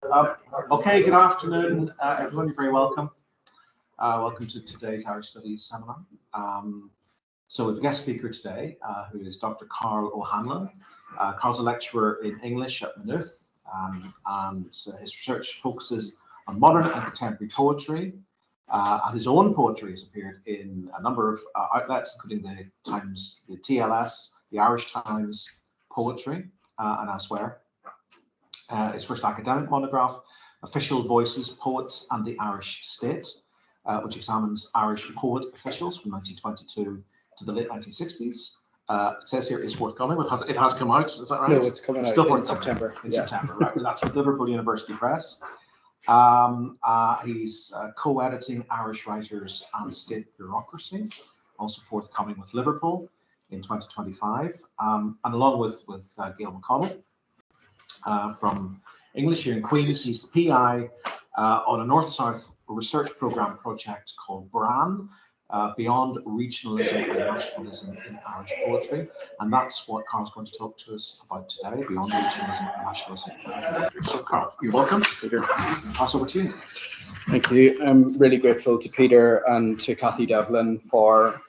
Okay, good afternoon, everyone. You're very welcome. Welcome to today's Irish Studies Seminar. So we have a guest speaker today, who is Dr. Karl O'Hanlon. Karl's a lecturer in English at Maynooth, and his research focuses on modern and contemporary poetry. And his own poetry has appeared in a number of outlets, including the Times, the TLS, the Irish Times Poetry, and elsewhere. His first academic monograph, Official Voices, Poets and the Irish State, which examines Irish poet officials from 1922 to the late 1960s. It says here is forthcoming, but it has come out, is that right? No, it's coming out in September. In September, right. That's with Liverpool University Press. He's co-editing Irish Writers and State Bureaucracy, also forthcoming with Liverpool in 2025. And along with Gail McConnell, from English here in Queen's, he's the PI on a North-South research programme project called BRAN, Beyond Regionalism and Nationalism in Irish Poetry. And that's what Karl's going to talk to us about today, Beyond Regionalism and Nationalism in Irish Poetry. So Karl, you're welcome. Peter, pass over to you. Thank you. I'm really grateful to Peter and to Cathy Devlin for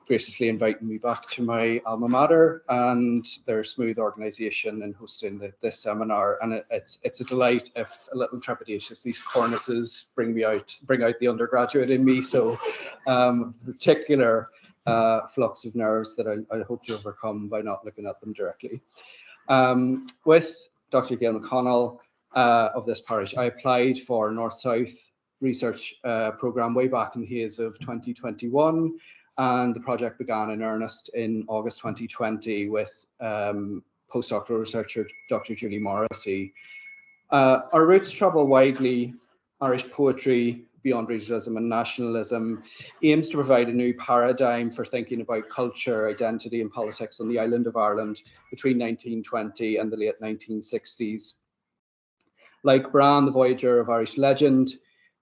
graciously inviting me back to my alma mater and their smooth organisation in hosting this seminar. And it's a delight, if a little trepidatious. These cornices bring out the undergraduate in me. So particular flux of nerves that I hope to overcome by not looking at them directly. With Dr. Gail McConnell of this parish, I applied for North-South research programme way back in the haze of 2021, and the project began in earnest in August 2020 with postdoctoral researcher Dr. Julie Morrissey. Our roots travel widely. Irish poetry, Beyond Regionalism and Nationalism, aims to provide a new paradigm for thinking about culture, identity and politics on the island of Ireland between 1920 and the late 1960s. Like BRAN, the Voyager of Irish legend,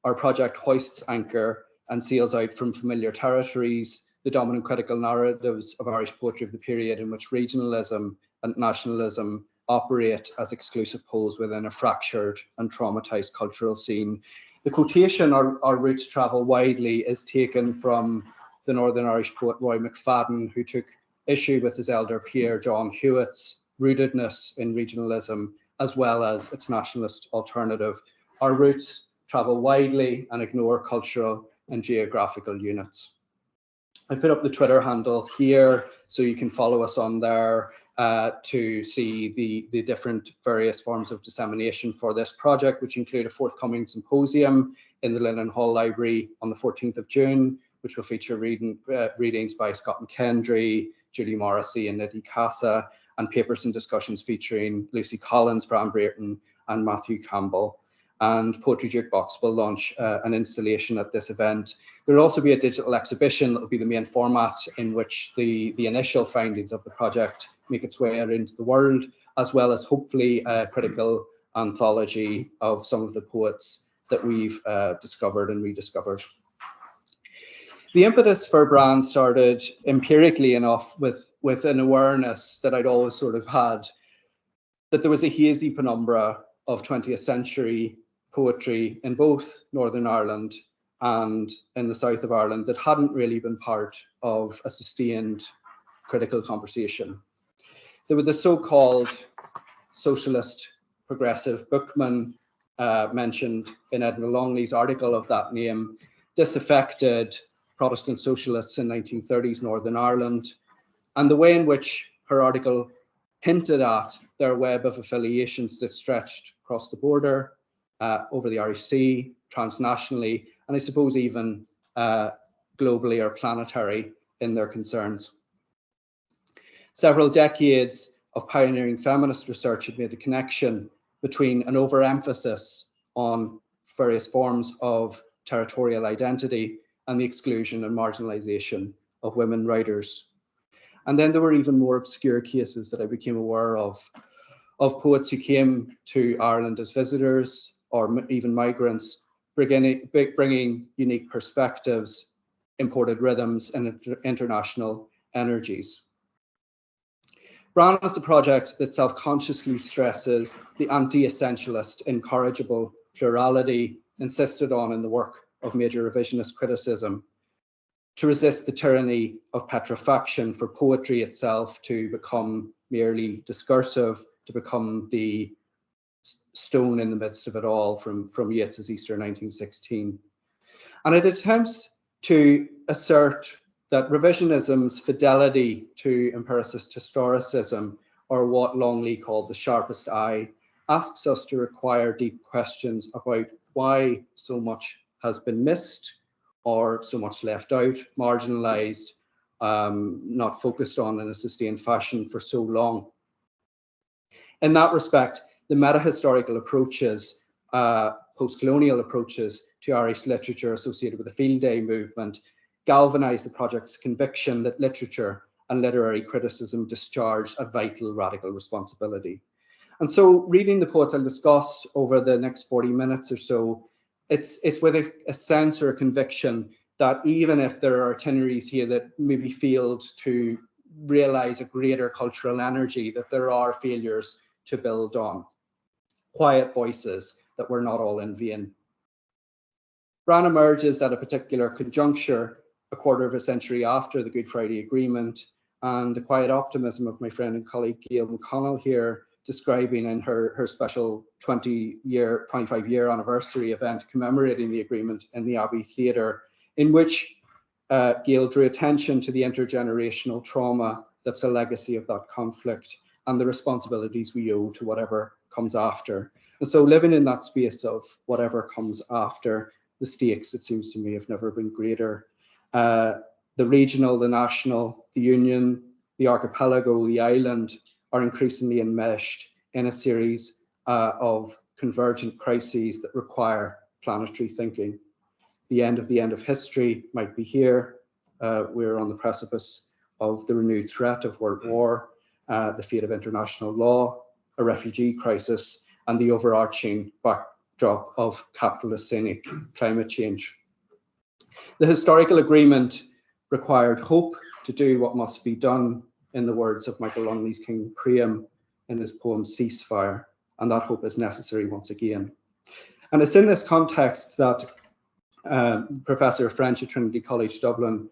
our project hoists anchor and sails out from familiar territories, the dominant critical narratives of Irish poetry of the period in which regionalism and nationalism operate as exclusive poles within a fractured and traumatized cultural scene. The quotation, our roots travel widely, is taken from the Northern Irish poet Roy McFadden, who took issue with his elder peer John Hewitt's rootedness in regionalism, as well as its nationalist alternative. Our roots travel widely and ignore cultural and geographical units. I put up the Twitter handle here so you can follow us on there to see the different various forms of dissemination for this project, which include a forthcoming symposium in the Linen Hall Library on the 14th of June, which will feature readings by Scott McKendry, Julie Morrissey and Nidhi Casa, and papers and discussions featuring Lucy Collins, Fran Brayton and Matthew Campbell. And Poetry Jukebox will launch an installation at this event. There will also be a digital exhibition that will be the main format in which the initial findings of the project make its way out into the world, as well as hopefully a critical anthology of some of the poets that we've discovered and rediscovered. The impetus for BRAN started empirically enough with an awareness that I'd always sort of had, that there was a hazy penumbra of 20th century poetry in both Northern Ireland and in the south of Ireland that hadn't really been part of a sustained critical conversation. There were the so-called socialist progressive bookmen mentioned in Edna Longley's article of that name, disaffected Protestant socialists in 1930s Northern Ireland, and the way in which her article hinted at their web of affiliations that stretched across the border, over the Irish Sea, transnationally, and I suppose even globally or planetary in their concerns. Several decades of pioneering feminist research had made the connection between an overemphasis on various forms of territorial identity and the exclusion and marginalization of women writers. And then there were even more obscure cases that I became aware of poets who came to Ireland as visitors or even migrants, bringing unique perspectives, imported rhythms, and international energies. BRAN is a project that self-consciously stresses the anti-essentialist, incorrigible plurality insisted on in the work of major revisionist criticism, to resist the tyranny of petrifaction, for poetry itself to become merely discursive, to become the stone in the midst of it all, from Yeats's Easter 1916. And it attempts to assert that revisionism's fidelity to empiricist historicism, or what Longley called the sharpest eye, asks us to require deep questions about why so much has been missed, or so much left out, marginalized, not focused on in a sustained fashion for so long. In that respect, the meta-historical approaches, post-colonial approaches to Irish literature associated with the Field Day movement, galvanized the project's conviction that literature and literary criticism discharge a vital radical responsibility. And so, reading the poets I'll discuss over the next 40 minutes or so, it's with a sense or a conviction that even if there are itineraries here that maybe failed to realize a greater cultural energy, that there are failures to build on, quiet voices that we're not all in vain. BRAN emerges at a particular conjuncture, a quarter of a century after the Good Friday Agreement, and the quiet optimism of my friend and colleague Gail McConnell here, describing in her special 25-year anniversary event commemorating the agreement in the Abbey Theatre, in which Gail drew attention to the intergenerational trauma that's a legacy of that conflict and the responsibilities we owe to whatever comes after. And so, living in that space of whatever comes after, the stakes, it seems to me, have never been greater. The regional, the national, the union, the archipelago, the island are increasingly enmeshed in a series of convergent crises that require planetary thinking. The end of history might be here. We're on the precipice of the renewed threat of world war, the fate of international law, a refugee crisis, and the overarching backdrop of capitalist cynic climate change. The historical agreement required hope to do what must be done, in the words of Michael Longley's King Priam in his poem Ceasefire, and that hope is necessary once again. And it's in this context that Professor of French at Trinity College Dublin,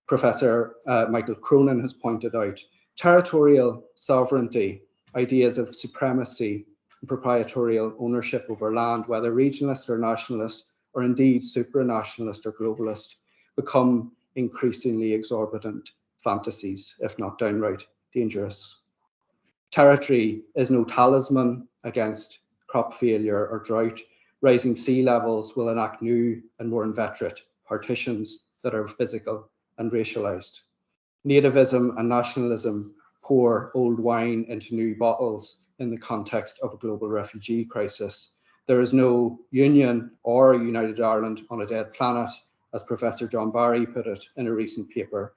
Professor Michael Cronin, has pointed out territorial sovereignty, ideas of supremacy and proprietorial ownership over land, whether regionalist or nationalist, or indeed supranationalist or globalist, become increasingly exorbitant fantasies, if not downright dangerous. Territory is no talisman against crop failure or drought. Rising sea levels will enact new and more inveterate partitions that are physical and racialized. Nativism and nationalism pour old wine into new bottles in the context of a global refugee crisis. There is no union or a united Ireland on a dead planet, as Professor John Barry put it in a recent paper.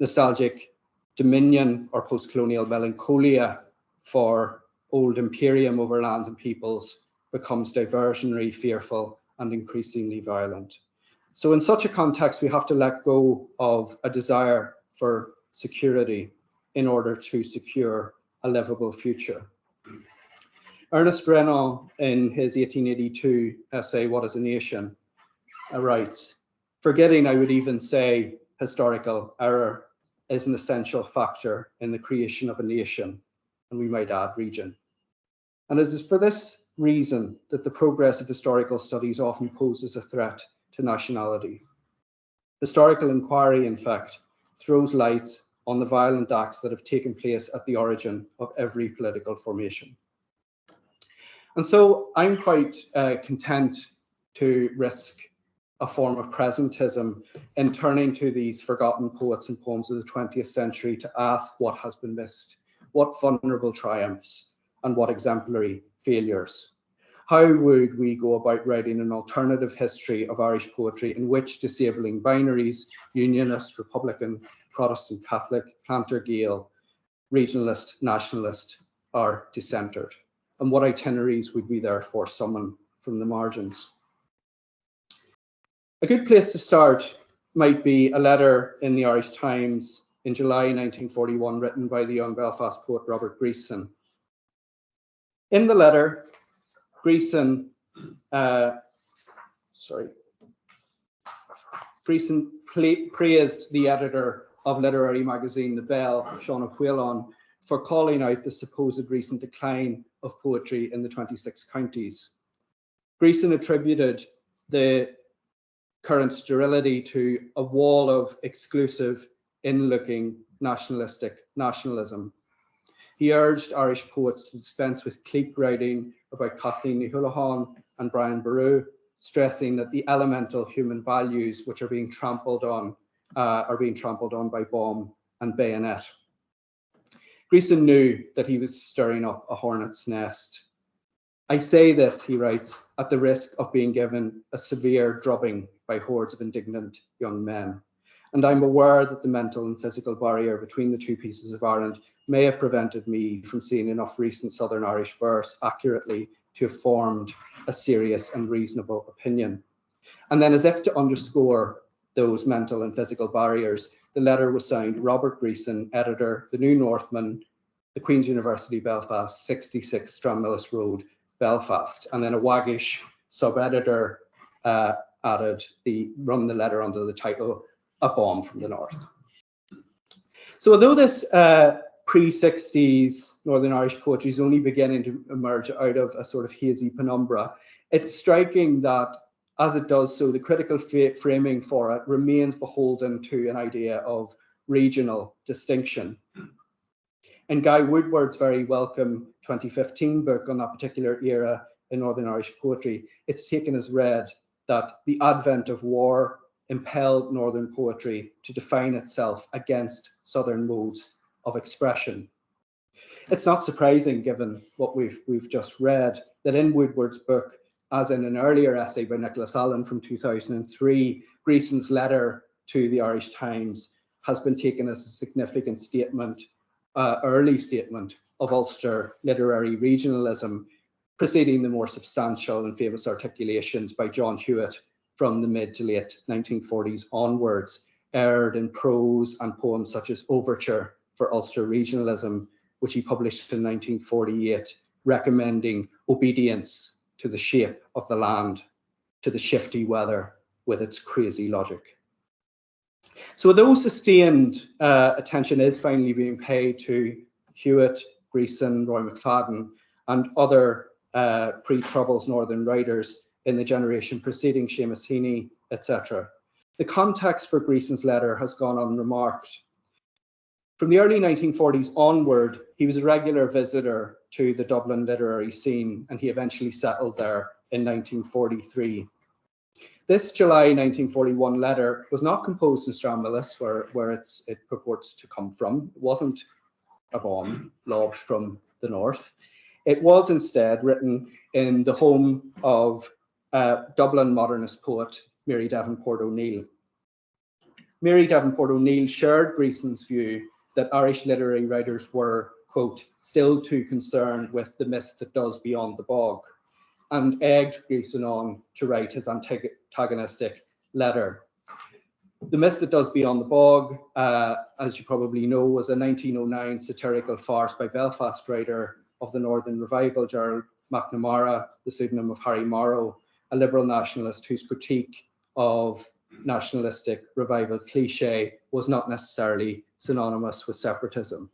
Nostalgic dominion or post-colonial melancholia for old imperium over lands and peoples becomes diversionary, fearful, and increasingly violent. So in such a context, we have to let go of a desire for security in order to secure a livable future. Ernest Renan, in his 1882 essay, What is a Nation?, writes, forgetting, I would even say, historical error is an essential factor in the creation of a nation, and we might add region. And it is for this reason that the progress of historical studies often poses a threat to nationality. Historical inquiry, in fact, throws light on the violent acts that have taken place at the origin of every political formation. And so I'm quite content to risk a form of presentism in turning to these forgotten poets and poems of the 20th century to ask what has been missed, what vulnerable triumphs, and what exemplary failures. How would we go about writing an alternative history of Irish poetry in which disabling binaries, unionist, Republican, Protestant, Catholic, planter Gael, regionalist, nationalist, are decentered? And what itineraries would we therefore summon from the margins? A good place to start might be a letter in the Irish Times in July 1941, written by the young Belfast poet Robert Greeson. In the letter, Greeson praised the editor of literary magazine The Bell, Sean O'Hanlon, for calling out the supposed recent decline of poetry in the 26 counties. Greeson attributed the current sterility to a wall of exclusive, in-looking nationalistic nationalism. He urged Irish poets to dispense with clique writing about Kathleen Ní Houlihan and Brian Boru, stressing that the elemental human values which are being trampled on by bomb and bayonet. Greeson knew that he was stirring up a hornet's nest. I say this, he writes, at the risk of being given a severe drubbing by hordes of indignant young men. And I'm aware that the mental and physical barrier between the two pieces of Ireland may have prevented me from seeing enough recent Southern Irish verse accurately to have formed a serious and reasonable opinion. And then, as if to underscore those mental and physical barriers, the letter was signed Robert Greeson, editor, The New Northman, the Queen's University, Belfast, 66 Stranmillis Road, Belfast. And then a waggish sub-editor run the letter under the title, A Bomb from the North. So although this pre-60s Northern Irish poetry is only beginning to emerge out of a sort of hazy penumbra, it's striking that as it does so, the critical framing for it remains beholden to an idea of regional distinction. In Guy Woodward's very welcome 2015 book on that particular era in Northern Irish poetry, it's taken as read that the advent of war impelled Northern poetry to define itself against Southern modes of expression. It's not surprising, given what we've just read, that in Woodward's book, as in an earlier essay by Nicholas Allen from 2003, Greeson's letter to the Irish Times has been taken as a significant statement, early statement of Ulster literary regionalism, preceding the more substantial and famous articulations by John Hewitt from the mid to late 1940s onwards, aired in prose and poems such as Overture for Ulster Regionalism, which he published in 1948, recommending obedience to the shape of the land, to the shifty weather with its crazy logic. So although sustained attention is finally being paid to Hewitt, Greeson, Roy McFadden, and other pre-Troubles Northern writers in the generation preceding Seamus Heaney, etc., the context for Greeson's letter has gone unremarked. From the early 1940s onward, he was a regular visitor to the Dublin literary scene, and he eventually settled there in 1943. This July 1941 letter was not composed in Stranmillis, where it purports to come from. It wasn't a bomb lobbed from the north. It was instead written in the home of Dublin modernist poet Mary Davenport O'Neill. Mary Davenport O'Neill shared Greeson's view that Irish literary writers were, quote, still too concerned with the mist that does beyond the bog, and egged Greeson on to write his antagonistic letter. The Mist That Does Beyond the Bog, as you probably know, was a 1909 satirical farce by Belfast writer of the Northern Revival, Gerald McNamara, the pseudonym of Harry Morrow, a liberal nationalist whose critique of nationalistic revival cliche was not necessarily synonymous with separatism.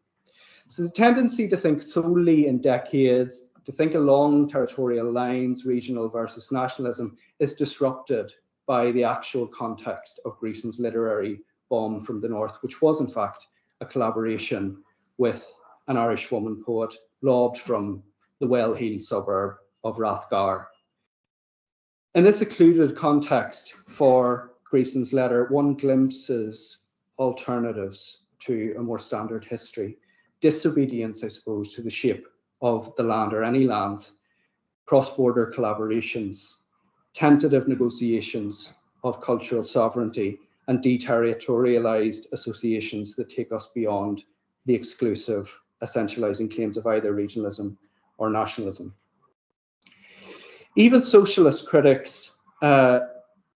So the tendency to think solely in decades, to think along territorial lines, regional versus nationalism, is disrupted by the actual context of Greeson's literary Bomb from the North, which was in fact a collaboration with an Irish woman poet lobbed from the well-heeled suburb of Rathgar. In this secluded context for Greeson's letter, one glimpses alternatives to a more standard history. Disobedience, I suppose, to the shape of the land or any lands, cross-border collaborations, tentative negotiations of cultural sovereignty, and deterritorialized associations that take us beyond the exclusive, essentializing claims of either regionalism or nationalism. Even socialist critics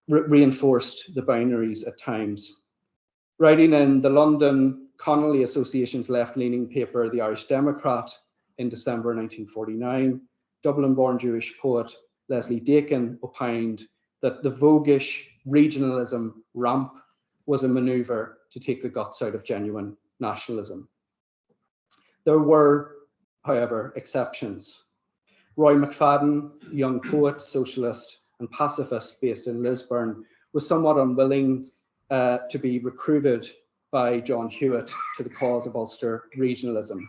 reinforced the binaries at times. Writing in the London Connolly Association's left-leaning paper, The Irish Democrat, in December 1949, Dublin-born Jewish poet Leslie Dakin opined that the voguish regionalism ramp was a manoeuvre to take the guts out of genuine nationalism. There were, however, exceptions. Roy McFadden, young poet, socialist, and pacifist based in Lisburn, was somewhat unwilling to be recruited by John Hewitt to the cause of Ulster regionalism.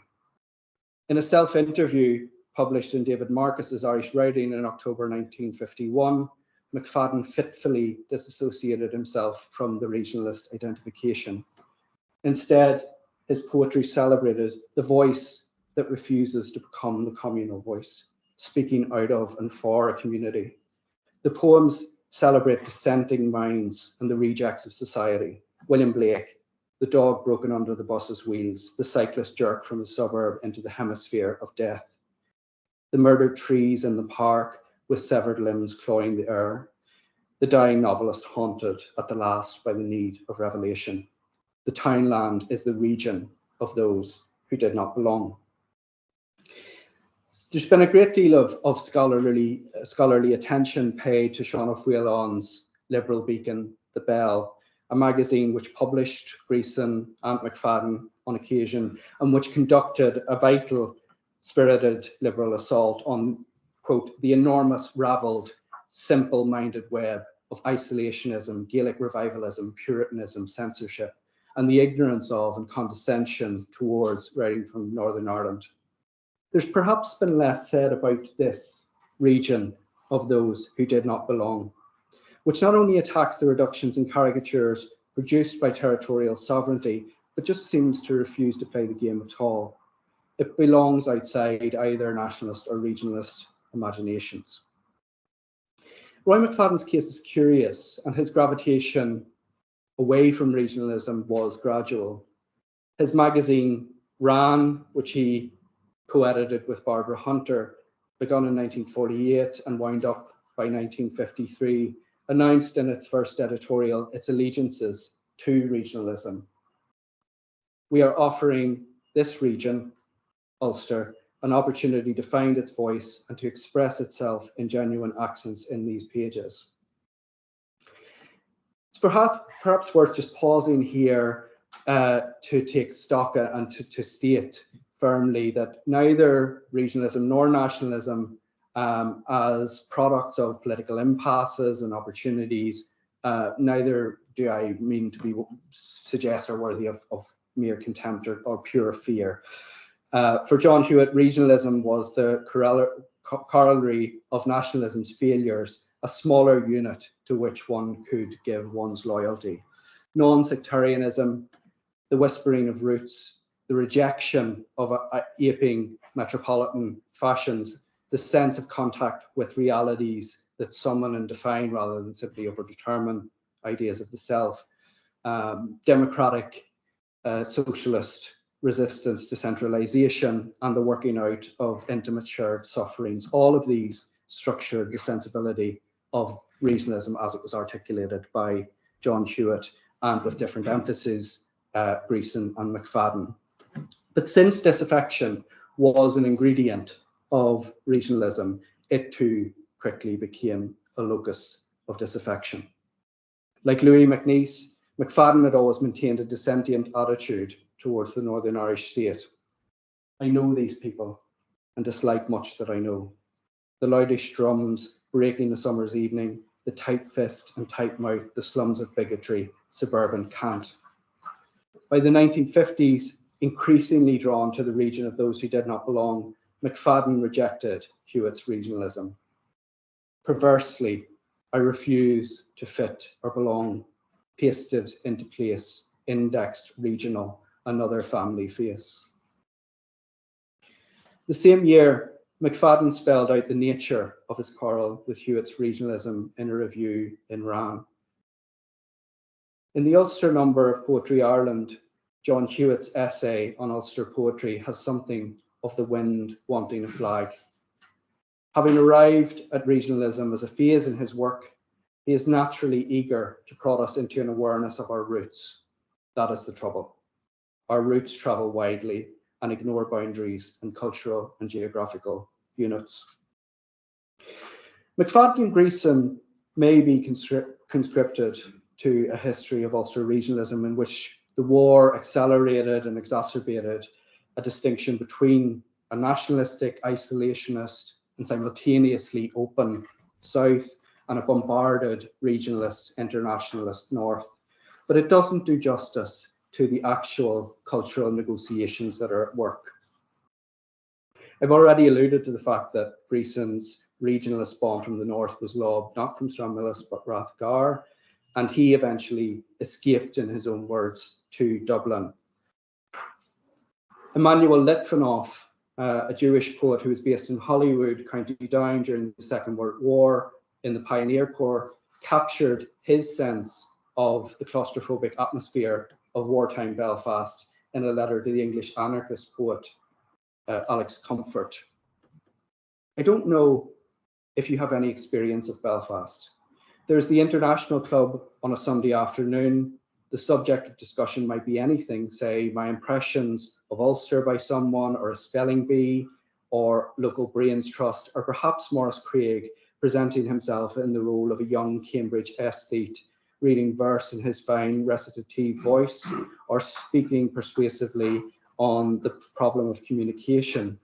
In a self-interview published in David Marcus's Irish Writing in October 1951, McFadden fitfully disassociated himself from the regionalist identification. Instead, his poetry celebrated the voice that refuses to become the communal voice, speaking out of and for a community. The poems celebrate dissenting minds and the rejects of society. William Blake, the dog broken under the bus's wheels, the cyclist jerked from a suburb into the hemisphere of death, the murdered trees in the park with severed limbs clawing the air, the dying novelist haunted at the last by the need of revelation. The townland is the region of those who did not belong. There's been a great deal of scholarly attention paid to Sean O'Hanlon's Liberal Beacon, The Bell, a magazine which published Greason and McFadden on occasion, and which conducted a vital, spirited liberal assault on, quote, the enormous, ravelled, simple-minded web of isolationism, Gaelic revivalism, Puritanism, censorship, and the ignorance of and condescension towards writing from Northern Ireland. There's perhaps been less said about this region of those who did not belong, which not only attacks the reductions and caricatures produced by territorial sovereignty, but just seems to refuse to play the game at all. It belongs outside either nationalist or regionalist imaginations. Roy McFadden's case is curious, and his gravitation away from regionalism was gradual. His magazine, BRAN, which he co-edited with Barbara Hunter, begun in 1948 and wound up by 1953, announced in its first editorial its allegiances to regionalism. We are offering this region, Ulster, an opportunity to find its voice and to express itself in genuine accents in these pages. It's perhaps worth just pausing here to take stock and to state firmly that neither regionalism nor nationalism as products of political impasses and opportunities, neither do I mean to suggest are worthy of mere contempt or pure fear. For John Hewitt, regionalism was the corollary of nationalism's failures, a smaller unit to which one could give one's loyalty. Non-sectarianism, the whispering of roots, the rejection of aping metropolitan fashions, the sense of contact with realities that summon and define rather than simply overdetermine ideas of the self, democratic socialist resistance to centralization, and the working out of intimate shared sufferings. All of these structured the sensibility of regionalism as it was articulated by John Hewitt, and with different emphases, Greason and McFadden. But since disaffection was an ingredient of regionalism, it too quickly became a locus of disaffection. Like Louis MacNeice, McFadden had always maintained a dissentient attitude towards the Northern Irish state. I know these people and dislike much that I know. The loudish drums breaking the summer's evening, the tight fist and tight mouth, the slums of bigotry, suburban cant. By the 1950s, increasingly drawn to the region of those who did not belong, McFadden rejected Hewitt's regionalism. Perversely, I refuse to fit or belong, pasted into place, indexed regional, another family face. The same year, McFadden spelled out the nature of his quarrel with Hewitt's regionalism in a review in RAN. In the Ulster number of Poetry Ireland, John Hewitt's essay on Ulster poetry has something of the wind wanting a flag. Having arrived at regionalism as a phase in his work, he is naturally eager to prod us into an awareness of our roots. That is the trouble. Our roots travel widely and ignore boundaries and cultural and geographical units. McFadden and Greeson may be conscripted to a history of Ulster regionalism in which the war accelerated and exacerbated a distinction between a nationalistic, isolationist, and simultaneously open south and a bombarded regionalist, internationalist north. But it doesn't do justice to the actual cultural negotiations that are at work. I've already alluded to the fact that Greeson's regionalist bomb from the north was lobbed not from Stranmillis but Rathgar, and he eventually escaped, in his own words, to Dublin. Emanuel Litvinov, a Jewish poet who was based in Holywood, County Down during the Second World War in the Pioneer Corps, captured his sense of the claustrophobic atmosphere of wartime Belfast in a letter to the English anarchist poet Alex Comfort. I don't know if you have any experience of Belfast. There's the International Club on a Sunday afternoon. The subject of discussion might be anything, say my impressions of Ulster by someone, or a spelling bee, or local brains trust, or perhaps Maurice Craig presenting himself in the role of a young Cambridge aesthete, reading verse in his fine recitative voice, or speaking persuasively on the problem of communication.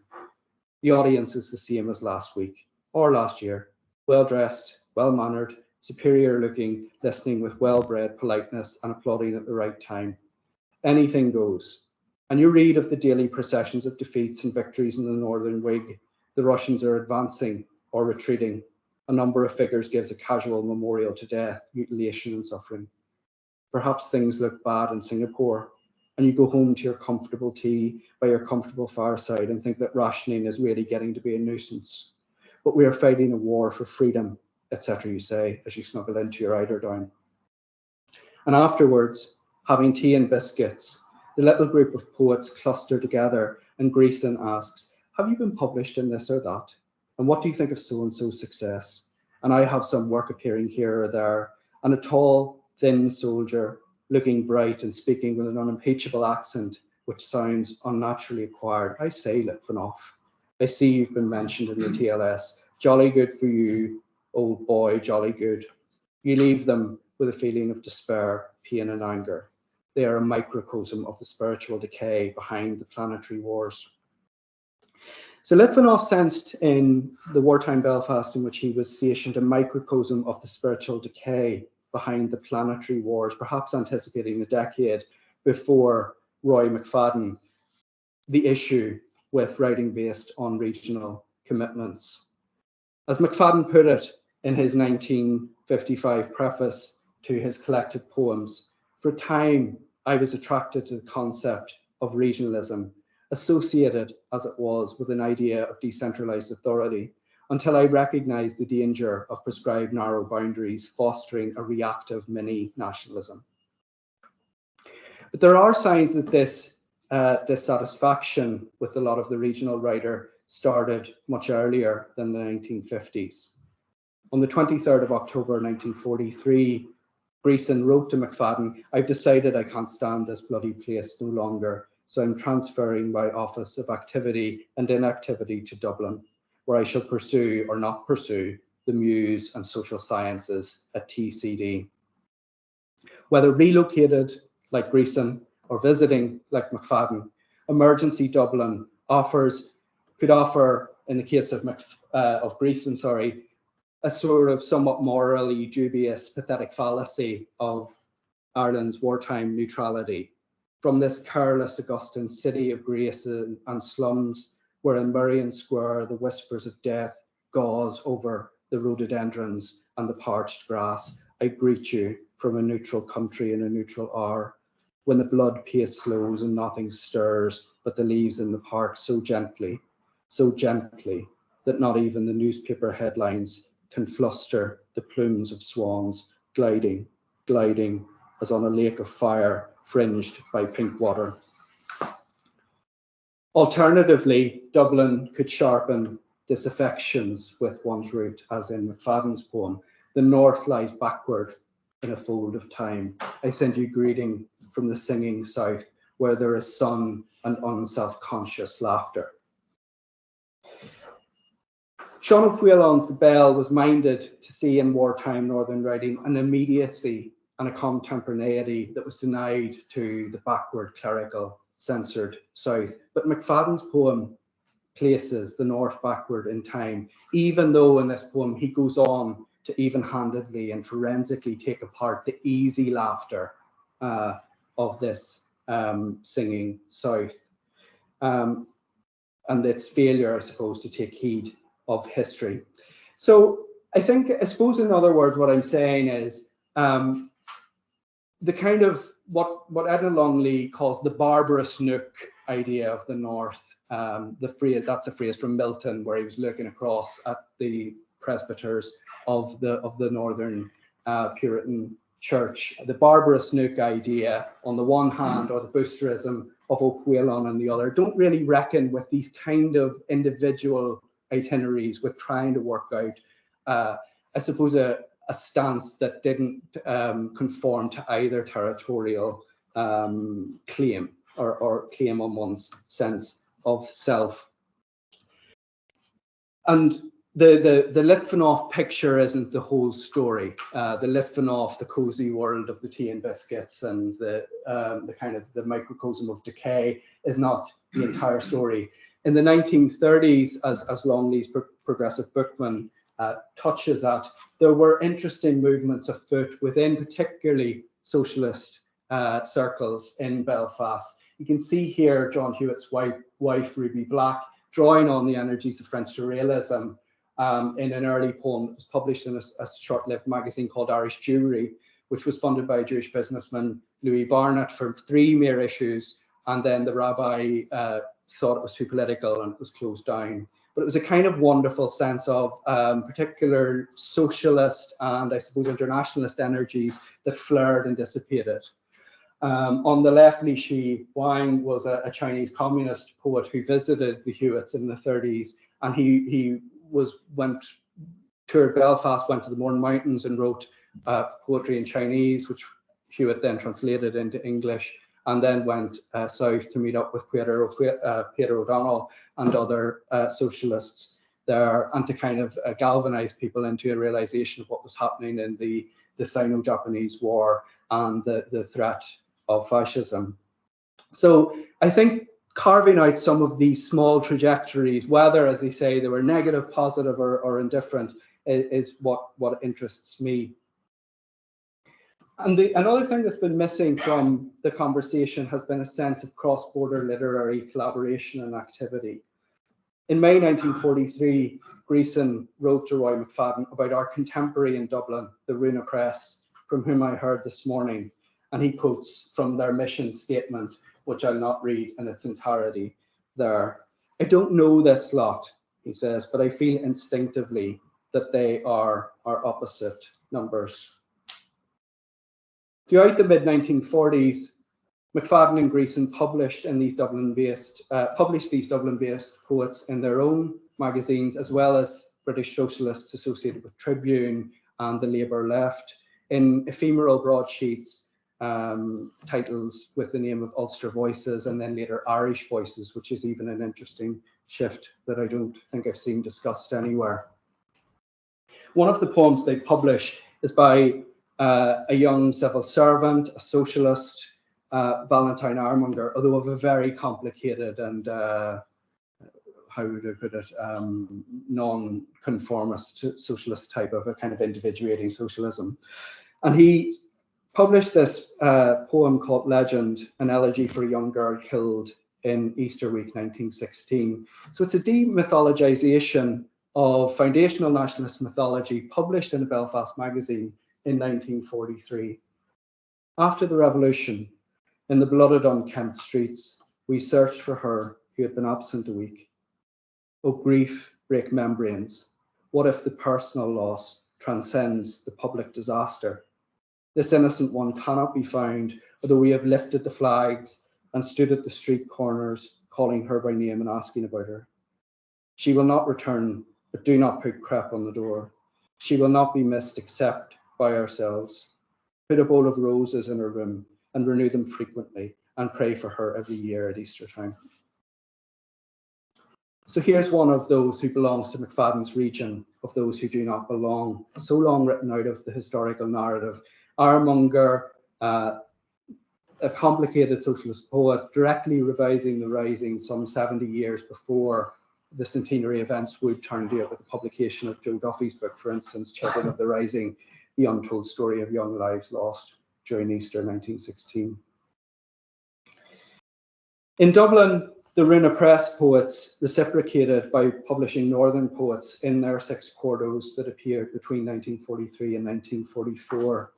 The audience is the same as last week or last year, well-dressed, well-mannered, superior-looking, listening with well-bred politeness and applauding at the right time. Anything goes. And you read of the daily processions of defeats and victories in the Northern Whig. The Russians are advancing or retreating. A number of figures gives a casual memorial to death, mutilation and suffering. Perhaps things look bad in Singapore, and you go home to your comfortable tea by your comfortable fireside and think that rationing is really getting to be a nuisance. But we are fighting a war for freedom, etc., you say, as you snuggle into your eiderdown. And afterwards, having tea and biscuits, the little group of poets cluster together, and Greeson asks, have you been published in this or that? And what do you think of so-and-so's success? And I have some work appearing here or there, and a tall, thin soldier, looking bright and speaking with an unimpeachable accent, which sounds unnaturally acquired. I say, Litvinov, I see you've been mentioned in the TLS. Jolly good for you, old boy, jolly good. You leave them with a feeling of despair, pain and anger. They are a microcosm of the spiritual decay behind the planetary wars. So Litvinov sensed in the wartime Belfast in which he was stationed a microcosm of the spiritual decay behind the planetary wars, perhaps anticipating a decade before Roy McFadden, the issue with writing based on regional commitments. As McFadden put it in his 1955 preface to his collected poems, for a time I was attracted to the concept of regionalism, associated as it was with an idea of decentralized authority, until I recognized the danger of prescribed narrow boundaries fostering a reactive mini-nationalism. But there are signs that this dissatisfaction with a lot of the regional writer started much earlier than the 1950s. On the 23rd of October 1943, Greeson wrote to McFadden, I've decided I can't stand this bloody place no longer, so I'm transferring my office of activity and inactivity to Dublin, where I shall pursue or not pursue the Muse and social sciences at TCD. Whether relocated like Greeson or visiting like McFadden, Emergency Dublin could offer, in the case of Greeson, a sort of somewhat morally dubious, pathetic fallacy of Ireland's wartime neutrality. From this careless Augustan city of grace and slums, where in Merrion Square the whispers of death gauze over the rhododendrons and the parched grass, I greet you from a neutral country in a neutral hour, when the blood pace slows and nothing stirs but the leaves in the park so gently that not even the newspaper headlines can fluster the plumes of swans gliding as on a lake of fire fringed by pink water. Alternatively, Dublin could sharpen disaffections with one's route, as in McFadden's poem, the north lies backward in a fold of time. I send you greeting from the singing south, where there is sun and unself-conscious laughter. Sean O'Hanlon's The Bell was minded to see in wartime Northern writing an immediacy and a contemporaneity that was denied to the backward, clerical, censored South. But McFadden's poem places the North backward in time, even though in this poem he goes on to even-handedly and forensically take apart the easy laughter of this singing South, and its failure, I suppose, to take heed of history. So I suppose in other words, what I'm saying is the kind of what Edna Longley calls the barbarous nook idea of the North. That's a phrase from Milton, where he was looking across at the presbyters of the Northern Puritan Church. The barbarous nook idea on the one hand, or the boosterism of O'Hanlon on the other, don't really reckon with these kind of individual itineraries, with trying to work out, I suppose, a stance that didn't conform to either territorial claim or claim on one's sense of self. And the Litvinov picture isn't the whole story. The Litvinov, the cozy world of the tea and biscuits, and the kind of the microcosm of decay is not the entire story. In the 1930s, as Longley's progressive bookman touches at, there were interesting movements afoot within particularly socialist circles in Belfast. You can see here John Hewitt's wife, Ruby Black, drawing on the energies of French surrealism in an early poem that was published in a short-lived magazine called Irish Jewry, which was funded by Jewish businessman Louis Barnett for 3 mere issues, and then the rabbi thought it was too political and it was closed down. But it was a kind of wonderful sense of particular socialist and I suppose internationalist energies that flared and dissipated. On the left, Li Shi Wang was a Chinese communist poet who visited the Hewitts in the 30s, and he toured Belfast, went to the Mourne Mountains and wrote poetry in Chinese, which Hewitt then translated into English, and then went south to meet up with Peter O'Donnell and other socialists there, and to kind of galvanize people into a realization of what was happening in the Sino-Japanese War and the threat of fascism. So I think carving out some of these small trajectories, whether, as they say, they were negative, positive, or indifferent, is what interests me. And another thing that's been missing from the conversation has been a sense of cross-border literary collaboration and activity. In May 1943, Greeson wrote to Roy McFadden about our contemporary in Dublin, the Runa Press, from whom I heard this morning. And he quotes from their mission statement, which I'll not read in its entirety there. I don't know this lot, he says, but I feel instinctively that they are our opposite numbers. Throughout the mid-1940s, McFadden and Greeson published these Dublin-based poets in their own magazines, as well as British socialists associated with Tribune and the Labour Left, in ephemeral broadsheets, titles with the name of Ulster Voices and then later Irish Voices, which is even an interesting shift that I don't think I've seen discussed anywhere. One of the poems they publish is by a young civil servant, a socialist, Valentine Armonger, although of a very complicated and, how would I put it, non-conformist socialist type of a kind of individuating socialism. And he published this poem called Legend, an elegy for a young girl killed in Easter week 1916. So it's a demythologization of foundational nationalist mythology published in a Belfast magazine in 1943. After the revolution, in the blooded unkempt streets, we searched for her who had been absent a week. Oh, grief, break membranes. What if the personal loss transcends the public disaster? This innocent one cannot be found, although we have lifted the flags and stood at the street corners, calling her by name and asking about her. She will not return, but do not put crepe on the door. She will not be missed except by ourselves. Put a bowl of roses in her room and renew them frequently, and pray for her every year at Easter time. So here's one of those who belongs to McFadden's region, of those who do not belong, so long written out of the historical narrative. Ironmonger, a complicated socialist poet, directly revising the Rising some 70 years before the centenary events would turn to it, with the publication of Joe Duffy's book, for instance, Children of the Rising, The Untold Story of Young Lives Lost during Easter 1916. In Dublin, the Runa Press poets reciprocated by publishing Northern poets in their 6 quartos that appeared between 1943 and 1944.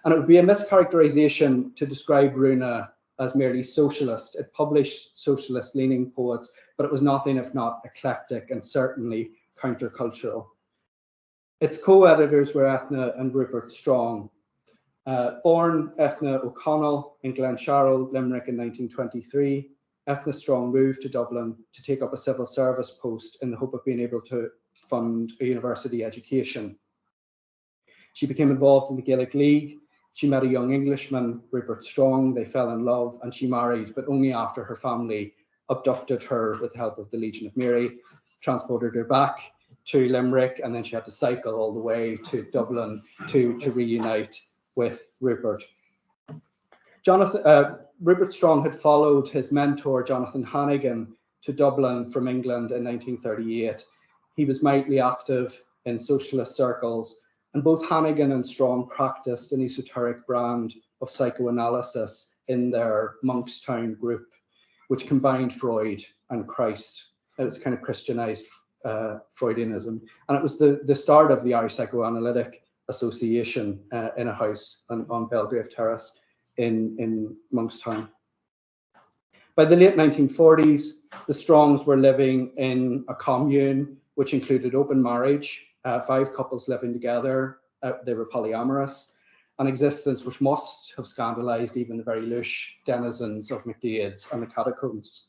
And it would be a mischaracterization to describe Runa as merely socialist. It published socialist-leaning poets, but it was nothing if not eclectic and certainly countercultural. Its co-editors were Ethna and Rupert Strong. Born Ethna O'Connell in Glensharrow, Limerick in 1923, Ethna Strong moved to Dublin to take up a civil service post in the hope of being able to fund a university education. She became involved in the Gaelic League. She met a young Englishman, Rupert Strong. They fell in love and she married, but only after her family abducted her with the help of the Legion of Mary, transported her back to Limerick, and then she had to cycle all the way to Dublin to reunite with Rupert. Rupert Strong had followed his mentor, Jonathan Hannigan, to Dublin from England in 1938. He was mightily active in socialist circles, and both Hannigan and Strong practiced an esoteric brand of psychoanalysis in their Monkstown group, which combined Freud and Christ. It was kind of Christianized Freudianism. And it was the start of the Irish Psychoanalytic Association in a house on Belgrave Terrace in Monkstown. By the late 1940s, the Strongs were living in a commune which included open marriage, 5 couples living together. They were polyamorous, an existence which must have scandalized even the very louche denizens of McDaid's and the catacombs.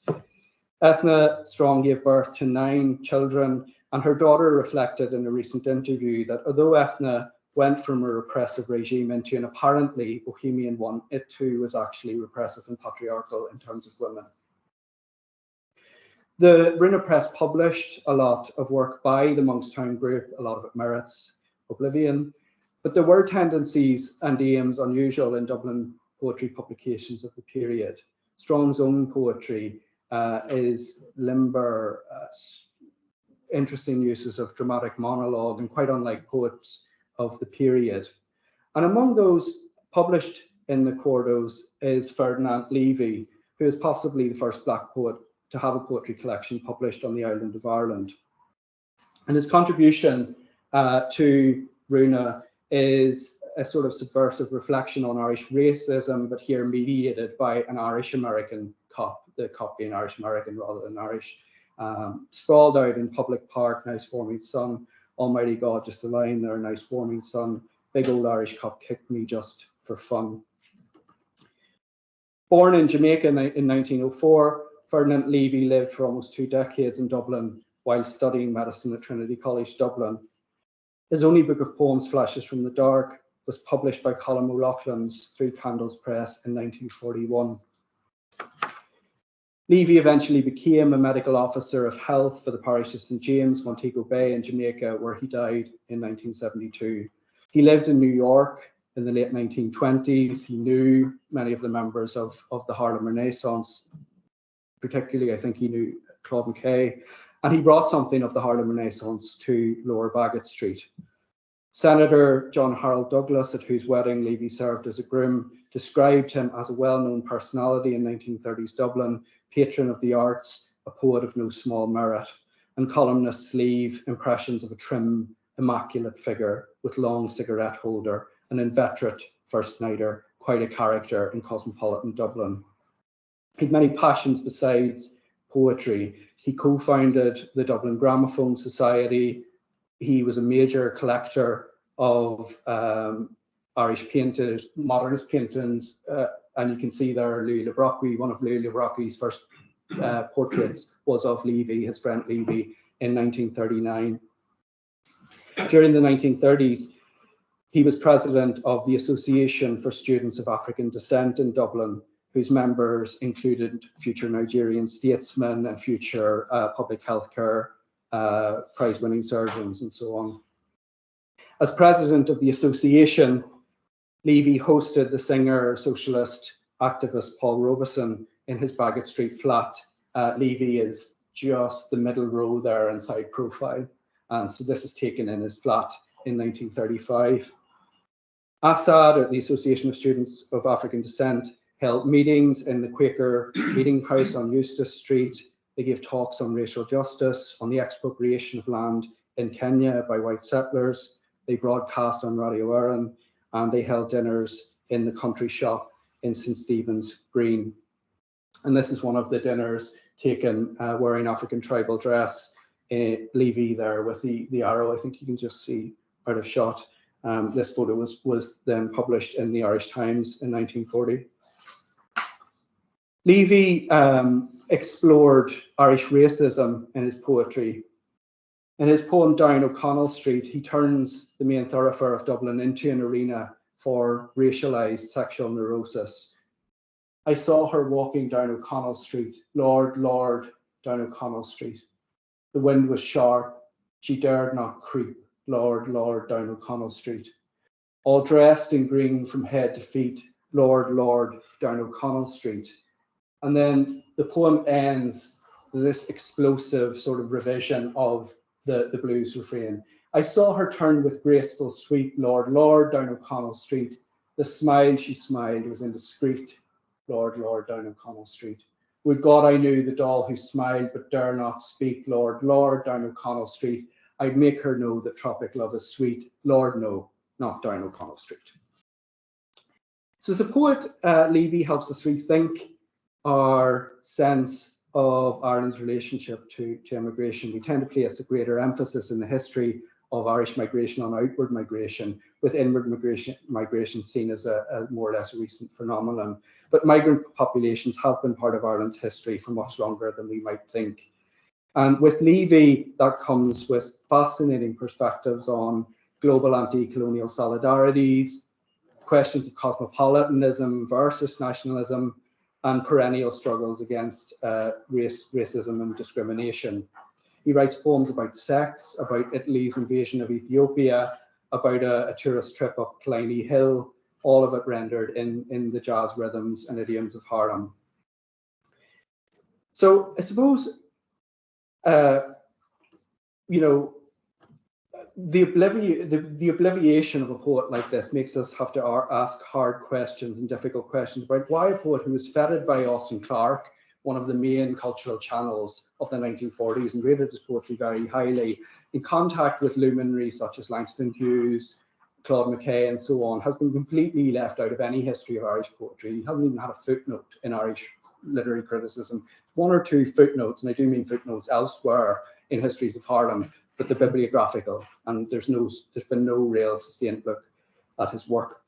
Ethna Strong gave birth to 9 children, and her daughter reflected in a recent interview that although Ethna went from a repressive regime into an apparently bohemian one, it too was actually repressive and patriarchal in terms of women. The Runa Press published a lot of work by the Monkstown group, a lot of it merits oblivion, but there were tendencies and aims unusual in Dublin poetry publications of the period. Strong's own poetry is limber, interesting uses of dramatic monologue, and quite unlike poets of the period. And among those published in the quartos is Ferdinand Levy, who is possibly the first Black poet to have a poetry collection published on the island of Ireland. And his contribution to Runa is a sort of subversive reflection on Irish racism, but here mediated by an Irish-American cop, the cop being Irish-American rather than Irish. Sprawled out in public park, nice warming sun, almighty God, just a line there, nice warming sun, big old Irish cop kicked me just for fun. Born in Jamaica in 1904, Ferdinand Levy lived for almost 2 decades in Dublin while studying medicine at Trinity College Dublin. His only book of poems, Flashes from the Dark, was published by Colm O'Loughlin's Three Candles Press in 1941. Levy eventually became a medical officer of health for the parish of St. James, Montego Bay in Jamaica, where he died in 1972. He lived in New York in the late 1920s. He knew many of the members of the Harlem Renaissance. Particularly, I think he knew Claude McKay, and he brought something of the Harlem Renaissance to Lower Baggot Street. Senator John Harold Douglas, at whose wedding Levy served as a groom, described him as a well-known personality in 1930s Dublin, patron of the arts, a poet of no small merit, and columnists leave impressions of a trim, immaculate figure with long cigarette holder, an inveterate first-nighter, quite a character in cosmopolitan Dublin. He had many passions besides poetry. He co-founded the Dublin Gramophone Society. He was a major collector of Irish painters, modernist paintings, and you can see there Louis Le Brocquy. One of Louis Le Brocquy's first portraits was of Levy, his friend Levy, in 1939. During the 1930s, he was president of the Association for Students of African Descent in Dublin, whose members included future Nigerian statesmen and future public healthcare prize-winning surgeons and so on. As president of the association, Levy hosted the singer, socialist activist Paul Robeson in his Baggot Street flat. Levy is just the middle row there in side profile. And so this is taken in his flat in 1935. Assad, the Association of Students of African Descent, held meetings in the Quaker Meeting House on Eustace Street. They gave talks on racial justice, on the expropriation of land in Kenya by white settlers. They broadcast on Radio Éireann, and they held dinners in the country shop in St. Stephen's Green. And this is one of the dinners taken wearing African tribal dress. Levy there with the arrow, I think you can just see out of shot. This photo was then published in the Irish Times in 1940. Levy explored Irish racism in his poetry. In his poem Down O'Connell Street, he turns the main thoroughfare of Dublin into an arena for racialised sexual neurosis. I saw her walking down O'Connell Street, Lord, Lord, down O'Connell Street. The wind was sharp, she dared not creep, Lord, Lord, down O'Connell Street. All dressed in green from head to feet, Lord, Lord, down O'Connell Street. And then the poem ends with this explosive sort of revision of the blues refrain. I saw her turn with graceful sweet, Lord, Lord, down O'Connell Street. The smile she smiled was indiscreet, Lord, Lord, down O'Connell Street. Would God I knew the doll who smiled but dare not speak, Lord, Lord, down O'Connell Street. I'd make her know that tropic love is sweet, Lord, no, not down O'Connell Street. So as a poet, Levy helps us rethink our sense of Ireland's relationship to immigration. We tend to place a greater emphasis in the history of Irish migration on outward migration, with inward migration seen as a more or less recent phenomenon. But migrant populations have been part of Ireland's history for much longer than we might think. And with Levy, that comes with fascinating perspectives on global anti-colonial solidarities, questions of cosmopolitanism versus nationalism, and perennial struggles against racism and discrimination. He writes poems about sex, about Italy's invasion of Ethiopia, about a tourist trip up Killiney Hill, all of it rendered in the jazz rhythms and idioms of Harlem. So I suppose, the obliviation of a poet like this makes us have to ask hard questions and difficult questions about why a poet who was feted by Austin Clarke, one of the main cultural channels of the 1940s, and rated his poetry very highly, in contact with luminaries such as Langston Hughes, Claude McKay, and so on, has been completely left out of any history of Irish poetry. He hasn't even had a footnote in Irish literary criticism. One or two footnotes, and I do mean footnotes elsewhere in histories of Harlem, but the bibliographical, and there's been no real sustained look at his work.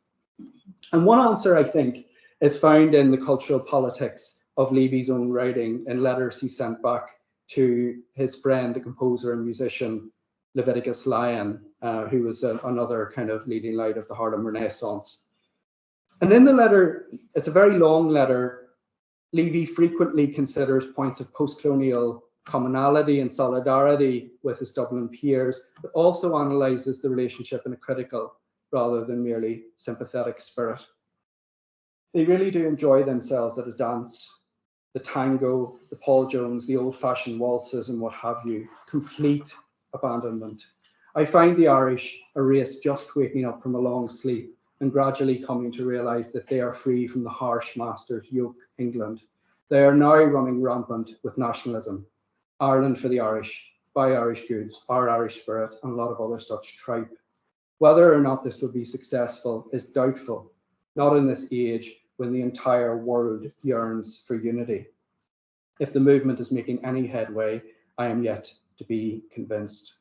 And one answer, I think, is found in the cultural politics of Levy's own writing in letters he sent back to his friend, the composer and musician Leviticus Lyon, who was another kind of leading light of the Harlem Renaissance. And in the letter, it's a very long letter, Levy frequently considers points of post-colonial commonality and solidarity with his Dublin peers, but also analyses the relationship in a critical rather than merely sympathetic spirit. They really do enjoy themselves at a dance, the tango, the Paul Jones, the old-fashioned waltzes and what have you, complete abandonment. I find the Irish a race just waking up from a long sleep and gradually coming to realise that they are free from the harsh master's yoke, England. They are now running rampant with nationalism. Ireland for the Irish, buy Irish goods, our Irish spirit, and a lot of other such tripe. Whether or not this will be successful is doubtful, not in this age when the entire world yearns for unity. If the movement is making any headway, I am yet to be convinced.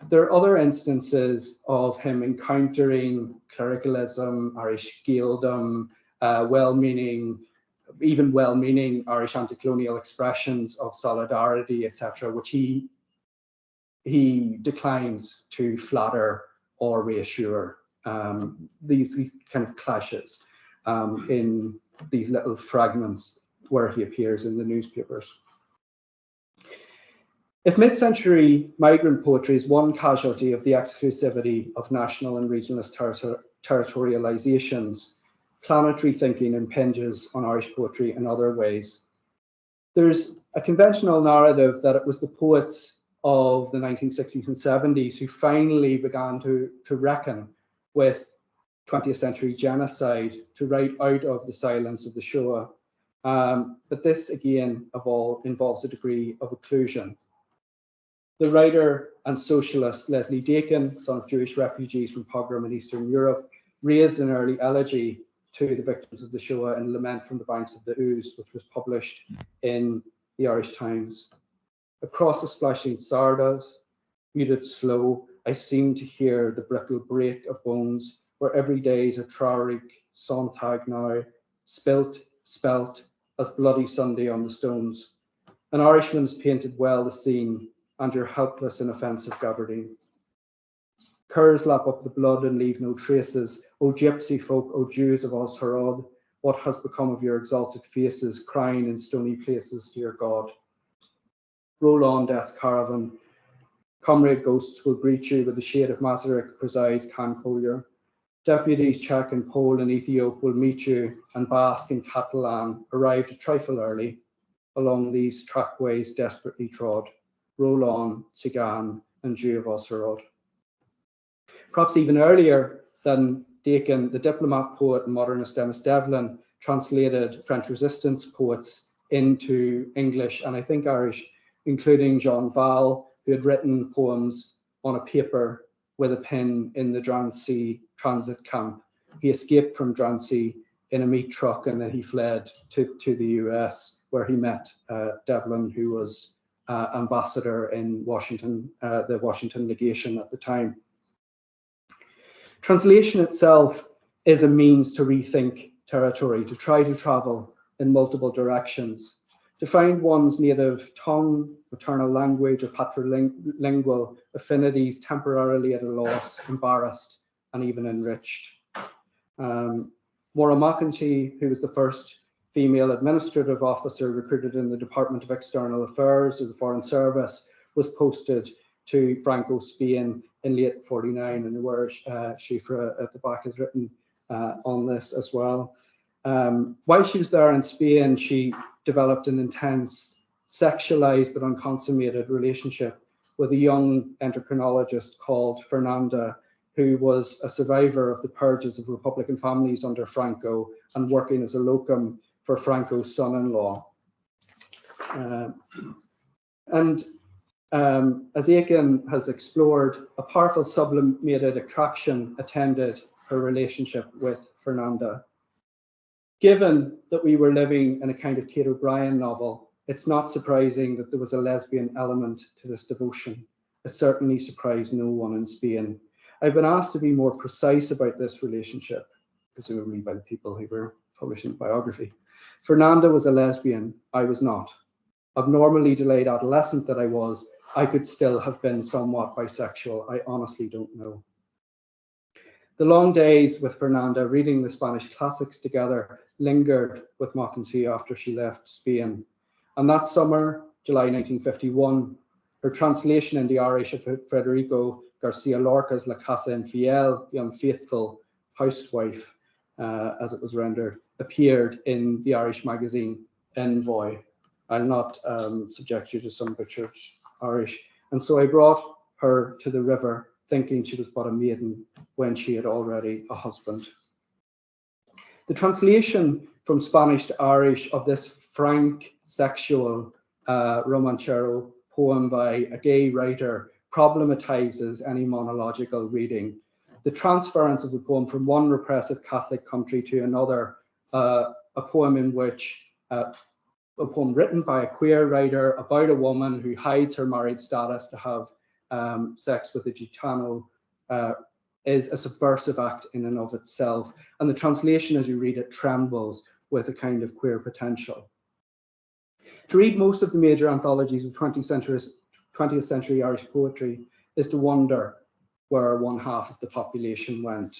There are other instances of him encountering clericalism, Irish Gaeldom, well-meaning Irish anti-colonial expressions of solidarity, etc., which he declines to flatter or reassure. These kind of clashes in these little fragments where he appears in the newspapers. If mid-century migrant poetry is one casualty of the exclusivity of national and regionalist territorializations, planetary thinking impinges on Irish poetry in other ways. There's a conventional narrative that it was the poets of the 1960s and 70s who finally began to reckon with 20th century genocide, to write out of the silence of the Shoah. But this again involves a degree of occlusion. The writer and socialist Leslie Dakin, son of Jewish refugees from pogrom in Eastern Europe, raised an early elegy to the victims of the Shoah in Lament from the Banks of the Ouse, which was published in the Irish Times. Across the splashing Sardas, muted slow, I seem to hear the brittle break of bones, where every day's a traurig Sontag now, spilt, spelt, as bloody Sunday on the stones. An Irishman's painted well the scene, and your helpless inoffensive gabardine. Curs lap up the blood and leave no traces. O gypsy folk, O Jews of Osherod, what has become of your exalted faces, crying in stony places to your God? Roll on, death's caravan. Comrade ghosts will greet you with the shade of Masaryk presides Can Collier. Deputies Czech and Pole and Ethiop will meet you, and Basque and Catalan arrived a trifle early along these trackways desperately trod. Roll on, Tsigan and Jew of Osherod. Perhaps even earlier than Dakin, the diplomat, poet, and modernist Denis Devlin translated French resistance poets into English and I think Irish, including Jean Val, who had written poems on a paper with a pen in the Drancy transit camp. He escaped from Drancy in a meat truck and then he fled to the US, where he met Devlin, who was ambassador in Washington, the Washington legation at the time. Translation itself is a means to rethink territory, to try to travel in multiple directions, to find one's native tongue, maternal language, or patrilingual affinities temporarily at a loss, embarrassed, and even enriched. Maura McEntee, who was the first female administrative officer recruited in the Department of External Affairs of the Foreign Service, was posted to Franco Spain in late 49, and the word Shifra at the back is written on this as well. While she was there in Spain, she developed an intense, sexualized but unconsummated relationship with a young endocrinologist called Fernanda, who was a survivor of the purges of Republican families under Franco and working as a locum for Franco's son-in-law. As Aiken has explored, a powerful sublimated attraction attended her relationship with Fernanda. Given that we were living in a kind of Kate O'Brien novel, it's not surprising that there was a lesbian element to this devotion. It certainly surprised no one in Spain. I've been asked to be more precise about this relationship, presumably by the people who were publishing the biography. Fernanda was a lesbian, I was not. Abnormally delayed adolescent that I was, I could still have been somewhat bisexual. I honestly don't know. The long days with Fernanda reading the Spanish classics together lingered with McEntee after she left Spain. And that summer, July 1951, her translation into Irish of Federico Garcia Lorca's La Casa Infiel, The Unfaithful Housewife, as it was rendered, appeared in the Irish magazine Envoy. I'll not subject you to some butchered Irish. And so I brought her to the river, thinking she was but a maiden when she had already a husband. The translation from Spanish to Irish of this frank, sexual romanchero poem by a gay writer problematizes any monological reading. The transference of the poem from one repressive Catholic country to another, a poem in which a poem written by a queer writer about a woman who hides her married status to have sex with a Gitano, is a subversive act in and of itself. And the translation, as you read it, trembles with a kind of queer potential. To read most of the major anthologies of 20th century Irish poetry is to wonder where one half of the population went.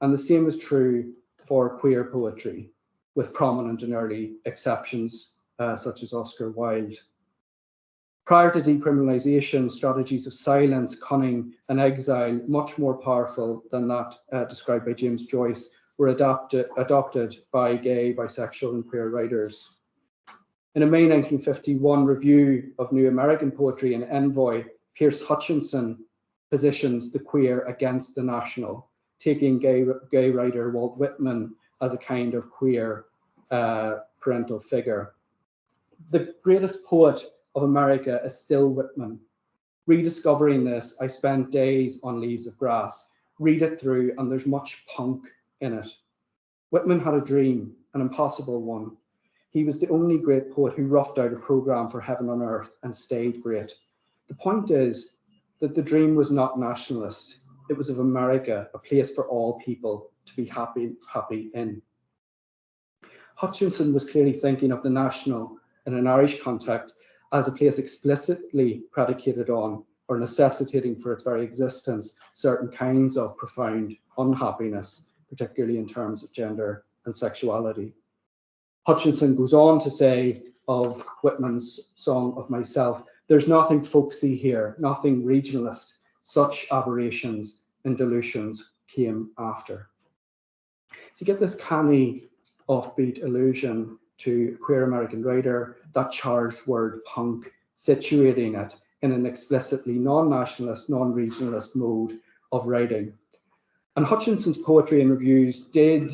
And the same is true for queer poetry. with prominent and early exceptions such as Oscar Wilde. Prior to decriminalisation, strategies of silence, cunning and exile, much more powerful than that described by James Joyce, were adopted by gay, bisexual and queer writers. In a May 1951 review of New American Poetry in Envoy, Pierce Hutchinson positions the queer against the national, taking gay writer Walt Whitman as a kind of queer parental figure. The greatest poet of America is still Whitman. Rediscovering this, I spent days on Leaves of Grass. Read it through and there's much punk in it. Whitman had a dream, an impossible one. He was the only great poet who roughed out a programme for heaven on earth and stayed great. The point is that the dream was not nationalist. It was of America, a place for all people to be happy in. Hutchinson was clearly thinking of the national in an Irish context as a place explicitly predicated on or necessitating for its very existence certain kinds of profound unhappiness, particularly in terms of gender and sexuality. Hutchinson goes on to say of Whitman's Song of Myself, there's nothing folksy here, nothing regionalist. Such aberrations and dilutions came after. To get this canny, offbeat allusion to a queer American writer, that charged word punk, situating it in an explicitly non-nationalist, non-regionalist mode of writing. And Hutchinson's poetry and reviews did,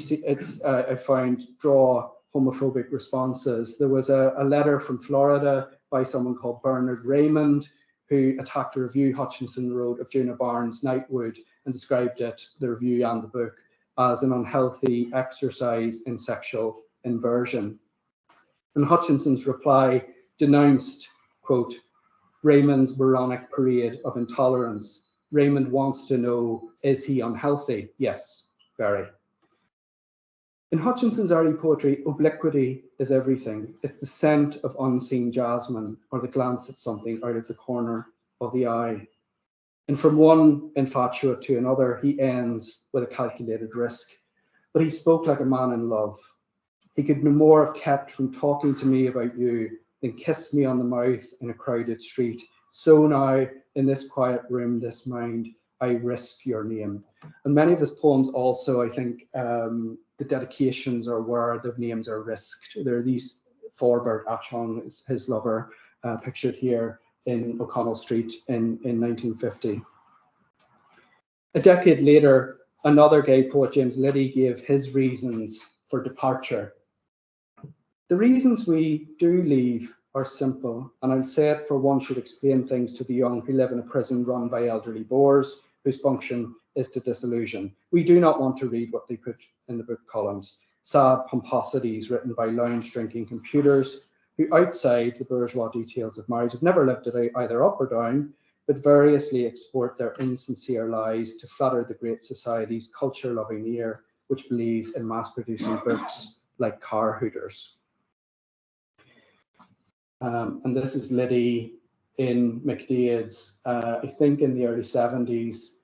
I found, draw homophobic responses. There was a letter from Florida by someone called Bernard Raymond, who attacked a review Hutchinson wrote of Juna Barnes' Nightwood and described it, the review and the book, as an unhealthy exercise in sexual inversion. And Hutchinson's reply denounced, quote, Raymond's moronic parade of intolerance. Raymond wants to know, is he unhealthy? Yes, very. In Hutchinson's early poetry, obliquity is everything. It's the scent of unseen jasmine or the glance at something out of the corner of the eye. And from one infatuate to another, he ends with a calculated risk. But he spoke like a man in love. He could no more have kept from talking to me about you than kiss me on the mouth in a crowded street. So now, in this quiet room, this mind, I risk your name. And many of his poems also, I think, the dedications are where the names are risked. There are these Forbert Achong, his lover, pictured here in O'Connell Street in 1950. A decade later, another gay poet, James Liddy, gave his reasons for departure. The reasons we do leave are simple, and I'll say it for one should explain things to the young who live in a prison run by elderly bores, whose function is to disillusion. We do not want to read what they put in the book columns, sad pomposities written by lounge-drinking computers who, outside the bourgeois details of marriage, have never lived it either up or down, but variously export their insincere lies to flatter the great society's culture-loving ear, which believes in mass-producing books like car hooters. And this is Liddy in McDaid's, I think in the early 70s,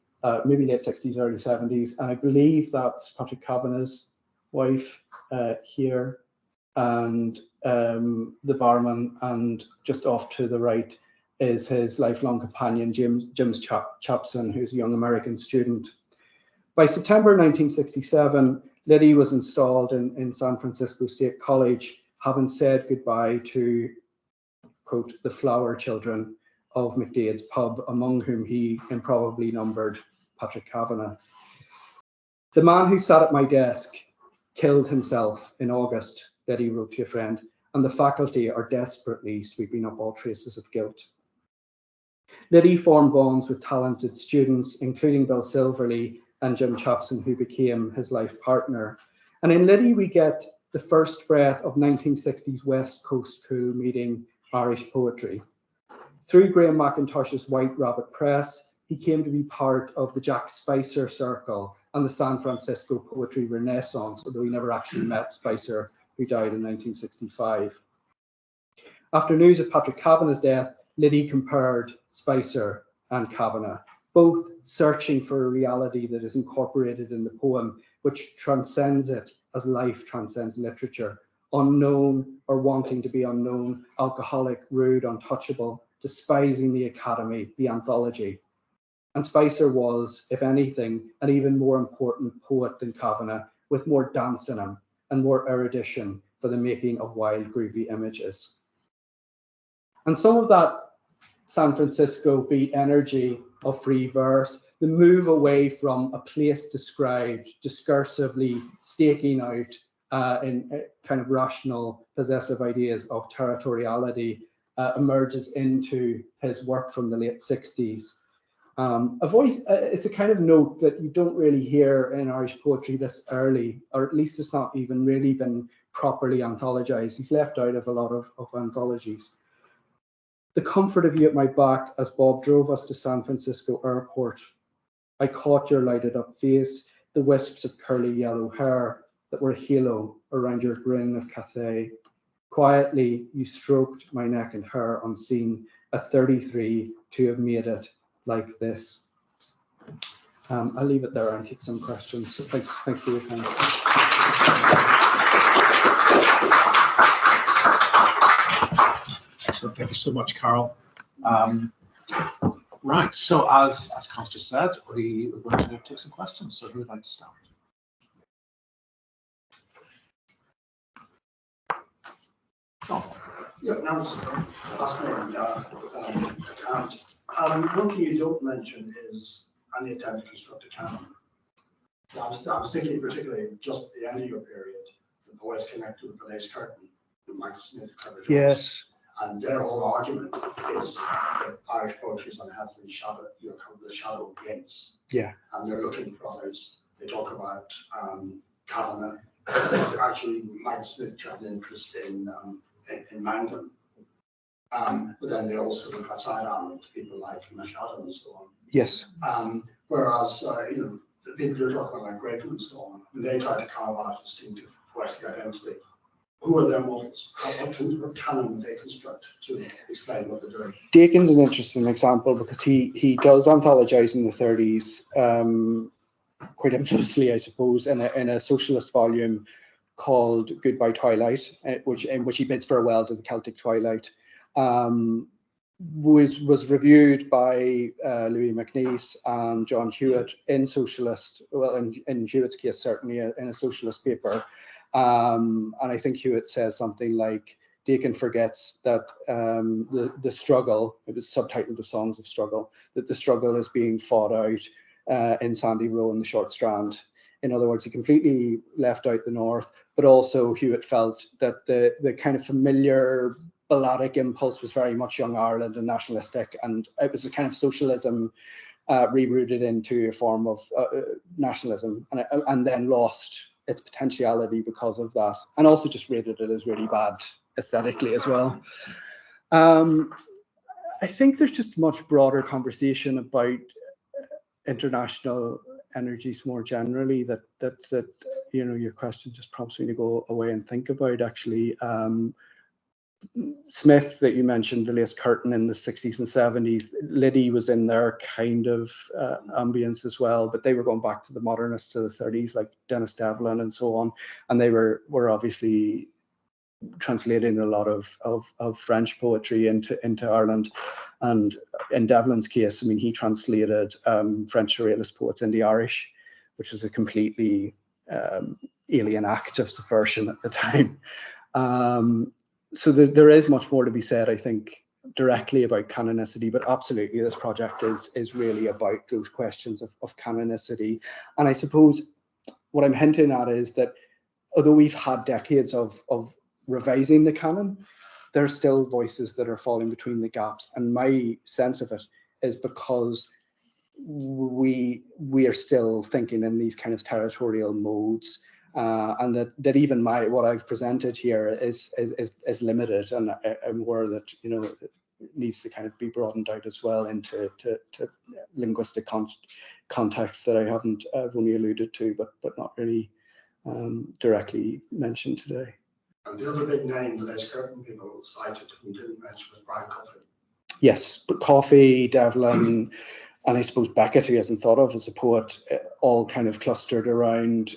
maybe late 60s, early 70s, and I believe that's Patrick Kavanagh's wife here, and the barman, and just off to the right is his lifelong companion, James Chapson, who's a young American student. By September 1967, Liddy was installed in San Francisco State College, having said goodbye to, quote, the flower children of McDaid's pub, among whom he improbably numbered Patrick Kavanagh. The man who sat at my desk killed himself in August, Liddy wrote to a friend, and the faculty are desperately sweeping up all traces of guilt. Liddy formed bonds with talented students, including Bill Silverley and Jim Chapson, who became his life partner. And in Liddy, we get the first breath of 1960s West Coast cool meeting Irish poetry. Through Graham McIntosh's White Rabbit Press, he came to be part of the Jack Spicer Circle and the San Francisco Poetry Renaissance, although he never actually met Spicer, who died in 1965. After news of Patrick Kavanagh's death, Liddy compared Spicer and Kavanagh, both searching for a reality that is incorporated in the poem, which transcends it as life transcends literature, unknown or wanting to be unknown, alcoholic, rude, untouchable, despising the academy, the anthology. And Spicer was, if anything, an even more important poet than Kavanagh, with more dance in him and more erudition for the making of wild, groovy images. And some of that San Francisco beat energy of free verse, the move away from a place described discursively staking out in kind of rational, possessive ideas of territoriality, emerges into his work from the late 60s. A voice, it's a kind of note that you don't really hear in Irish poetry this early, or at least it's not even really been properly anthologized. He's left out of a lot of anthologies. The comfort of you at my back as Bob drove us to San Francisco Airport. I caught your lighted up face, the wisps of curly yellow hair that were a halo around your grin of Cathay. Quietly, you stroked my neck and hair unseen, at 33 to have made it like this. I'll leave it there and take some questions. So thanks for your time. Excellent. Thank you so much, Karl. Right, so as Karl just said, we're going to take some questions. So who would like to start? Oh. Yeah, that was fascinating account. One thing you don't mention is any attempt to construct a canon. I was thinking particularly just at the end of your period, the poets connected with the lace curtain, the Michael Smith coverage. Yes. And their whole argument is that Irish poetry is unhealthily shadow, the shadow of gates. Yeah. And they're looking for others. They talk about Kavanagh. Actually, Michael Smith showed an interest in Mangan. But then they also look outside Ireland, people like Machado and so on. Yes. Whereas, the people you're talking about, like Grayton and so on, when they try to carve out a distinctive poetic identity, who are their models? What canon they construct to explain what they're doing? Dakin's an interesting example because he does anthologize in the 30s, quite infamously, I suppose, in a socialist volume called Goodbye Twilight, in which he bids farewell to the Celtic Twilight. Was reviewed by Louis MacNeice and John Hewitt in socialist, well, in Hewitt's case, certainly in a socialist paper. And I think Hewitt says something like, Dakin forgets that the struggle, it was subtitled The Songs of Struggle, that the struggle is being fought out in Sandy Row in the Short Strand. In other words, he completely left out the North, but also Hewitt felt that the kind of familiar balladic impulse was very much young Ireland and nationalistic, and it was a kind of socialism rerouted into a form of nationalism, and then lost its potentiality because of that, and also just rated it as really bad aesthetically as well. I think there's just a much broader conversation about international energies more generally that your question just prompts me to go away and think about. Actually, Smith, that you mentioned, the lace curtain in the 60s and 70s, Liddy was in their kind of ambience as well, but they were going back to the modernists to the 30s, like Dennis Devlin and so on, and they were obviously translating a lot of French poetry into Ireland. And in Devlin's case, I mean, he translated French surrealist poets into Irish, which was a completely alien act of subversion at the time. So there is much more to be said, I think, directly about canonicity, but absolutely this project is really about those questions of canonicity. And I suppose what I'm hinting at is that although we've had decades of revising the canon, there are still voices that are falling between the gaps. And my sense of it is because we are still thinking in these kind of territorial modes, and that even what I've presented here is limited, and where that it needs to kind of be broadened out as well into linguistic contexts that I haven't only alluded to, but not really directly mentioned today. And the other big name the lace curtain people cited who didn't mention was Brian Coffey. Yes, but Coffey, Devlin, and I suppose Beckett, who hasn't thought of as a poet, all kind of clustered around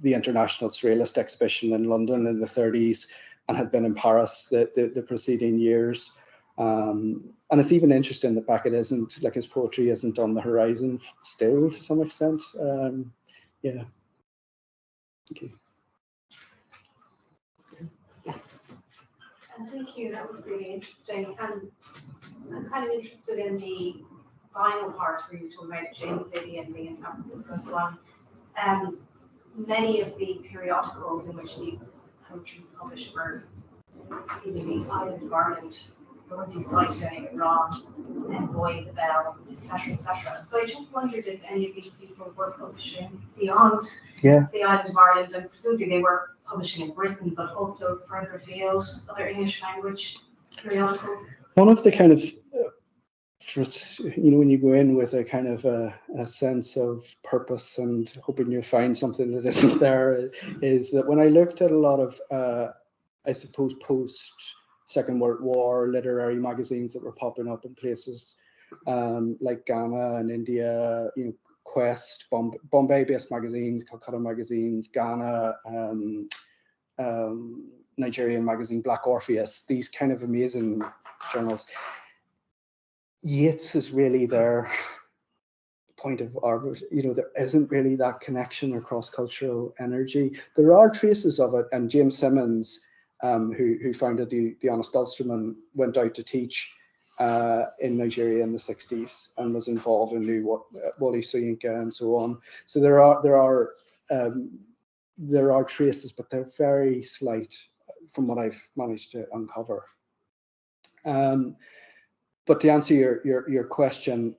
the International Surrealist Exhibition in London in the 30s and had been in Paris the preceding years. And it's even interesting the fact it isn't, like his poetry isn't on the horizon still to some extent. Yeah. Okay. Thank you, that was really interesting. And I'm kind of interested in the final part where you talk about James Liddy and being in San Francisco and so on. Many of the periodicals in which these poetry is published were seemingly island of Ireland, the ones you cited anyway, Ron, Boy, The Bell, etc., etc. So I just wondered if any of these people were publishing beyond the island of Ireland, and presumably they were publishing in Britain, but also further afield, other English language periodicals. One of the kind of, when you go in with a kind of a sense of purpose and hoping you'll find something that isn't there, is that when I looked at a lot of, I suppose, post-Second World War literary magazines that were popping up in places like Ghana and India, Quest, Bombay-based magazines, Calcutta magazines, Ghana, Nigerian magazine Black Orpheus, these kind of amazing journals. Yeats is really their point of arbor. There isn't really that connection or cross-cultural energy. There are traces of it, and James Simmons, who founded the Honest Ulsterman, went out to teach in Nigeria in the 60s and was involved in Wole Soyinka and so on. So there are traces, but they're very slight from what I've managed to uncover. But to answer your question,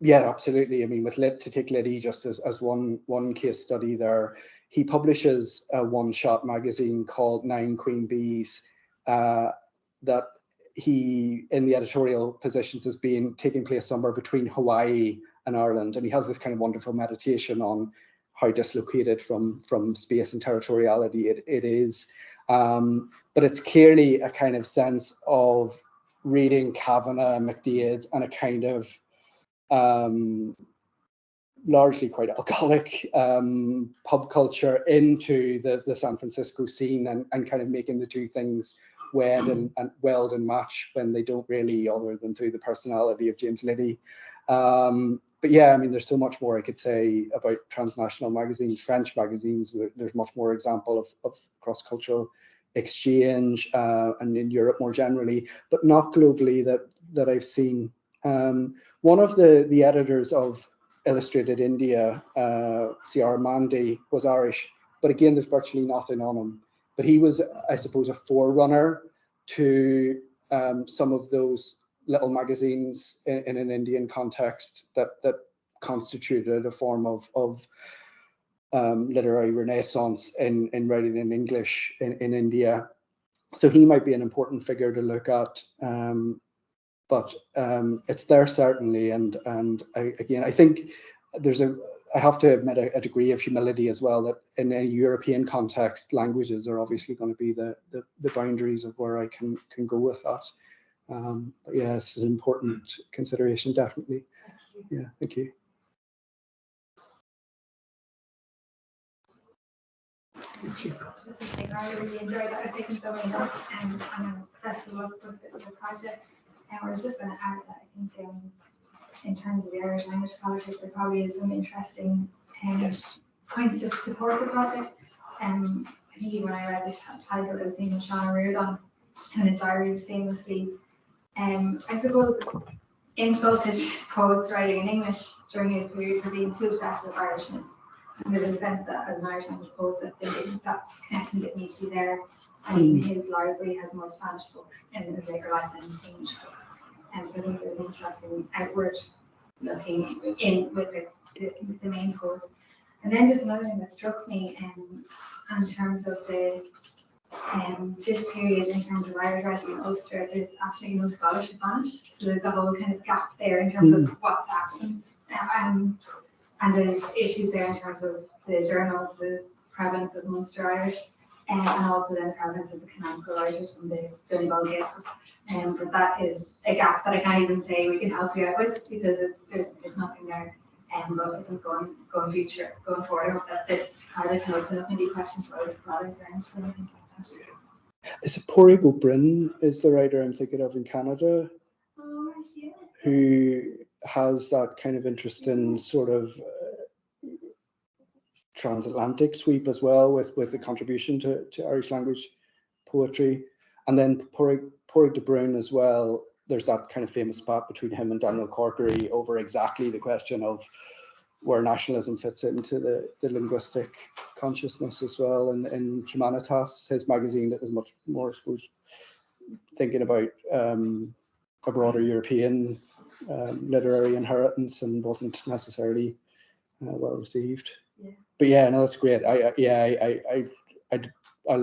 yeah, absolutely. I mean, to take Liddy just as one case study there, he publishes a one-shot magazine called 9 Queen Bees that he, in the editorial positions, as being taking place somewhere between Hawaii and Ireland, and he has this kind of wonderful meditation on how dislocated from space and territoriality it is. But it's clearly a kind of sense of reading Kavanagh and McDaid's and a kind of largely quite alcoholic pub culture into the San Francisco scene and kind of making the two things weld and match when they don't really, other than through the personality of James Liddy. But yeah, I mean, there's so much more I could say about transnational magazines, French magazines. There's much more example of cross-cultural exchange and in Europe more generally, but not globally that I've seen. One of the editors of Illustrated India, C.R. Mandy, was Irish, but again, there's virtually nothing on him. But he was, I suppose, a forerunner to some of those little magazines in an Indian context that constituted a form of literary renaissance in writing in English in India. So he might be an important figure to look at. But it's there certainly, and I think I have to admit a degree of humility as well, that in a European context, languages are obviously going to be the boundaries of where I can go with that. But yeah, it's an important consideration, definitely. Yeah, thank you. I really enjoyed that. I've taken so many notes, and I'm impressed with the project. And I was just going to add that I think in terms of the Irish language scholarship, there probably is some interesting points to support the project. I think even when I read the title, I was thinking of Sean O'Riordan and his diaries famously. I suppose insulted poets writing in English during his period for being too obsessed with Irishness. And there's a sense that as an Irish language poet that connection didn't need to be there. And even his library has more Spanish books in his later life than English books. And so I think there's an interesting outward looking in with the main poets. And then just another thing that struck me in terms of this period, in terms of Irish writing in Ulster, there's absolutely no scholarship on it. So there's a whole kind of gap there in terms of what's absent. And there's issues there in terms of the journals, the prevalence of Munster Irish, and also then the prevalence of the canonical writers from the Donegal Gael. But that is a gap that I can't even say we can help you out with, because there's nothing there. But I think going forward, I hope that this project can open up maybe questions for other scholars and things like that. Is it Pádraig Ó Brionn is the writer I'm thinking of in Canada, Oh, right, yeah. who has that kind of interest in sort of transatlantic sweep as well, with the contribution to Irish language poetry. And then Pádraig Ó Brionn as well, there's that kind of famous spat between him and Daniel Corkery over exactly the question of where nationalism fits into the linguistic consciousness as well. And in Humanitas, his magazine, that was much more, I suppose, thinking about a broader European literary inheritance, and wasn't necessarily well received. Yeah. But yeah, no, that's great. I'll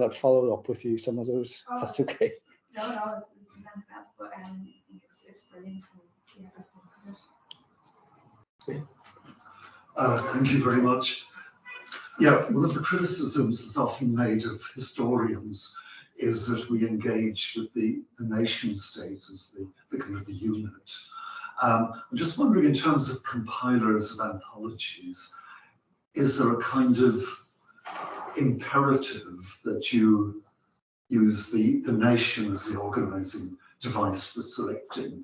follow up with you some of those. Oh, That's okay. No, it's not bad, but I think it's brilliant. And, yeah, that's good. Thank you very much. Yeah, one of the criticisms that's often made of historians is that we engage with the nation state as the kind of the unit. I'm just wondering, in terms of compilers of anthologies, is there a kind of imperative that you use the nation as the organizing device for selecting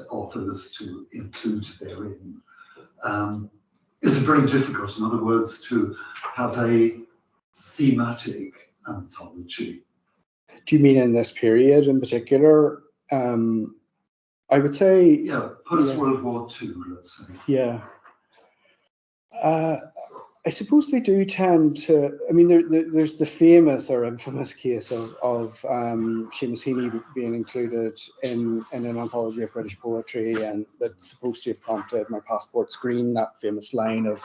authors to include therein? Is it very difficult, in other words, to have a thematic anthology? Do you mean in this period in particular? I would say, yeah, post-World War II, let's say. Yeah. I suppose they do tend to. I mean, there's the famous or infamous case of Seamus Heaney being included in an anthology of British poetry, and that's supposed to have prompted My Passport Screen, that famous line of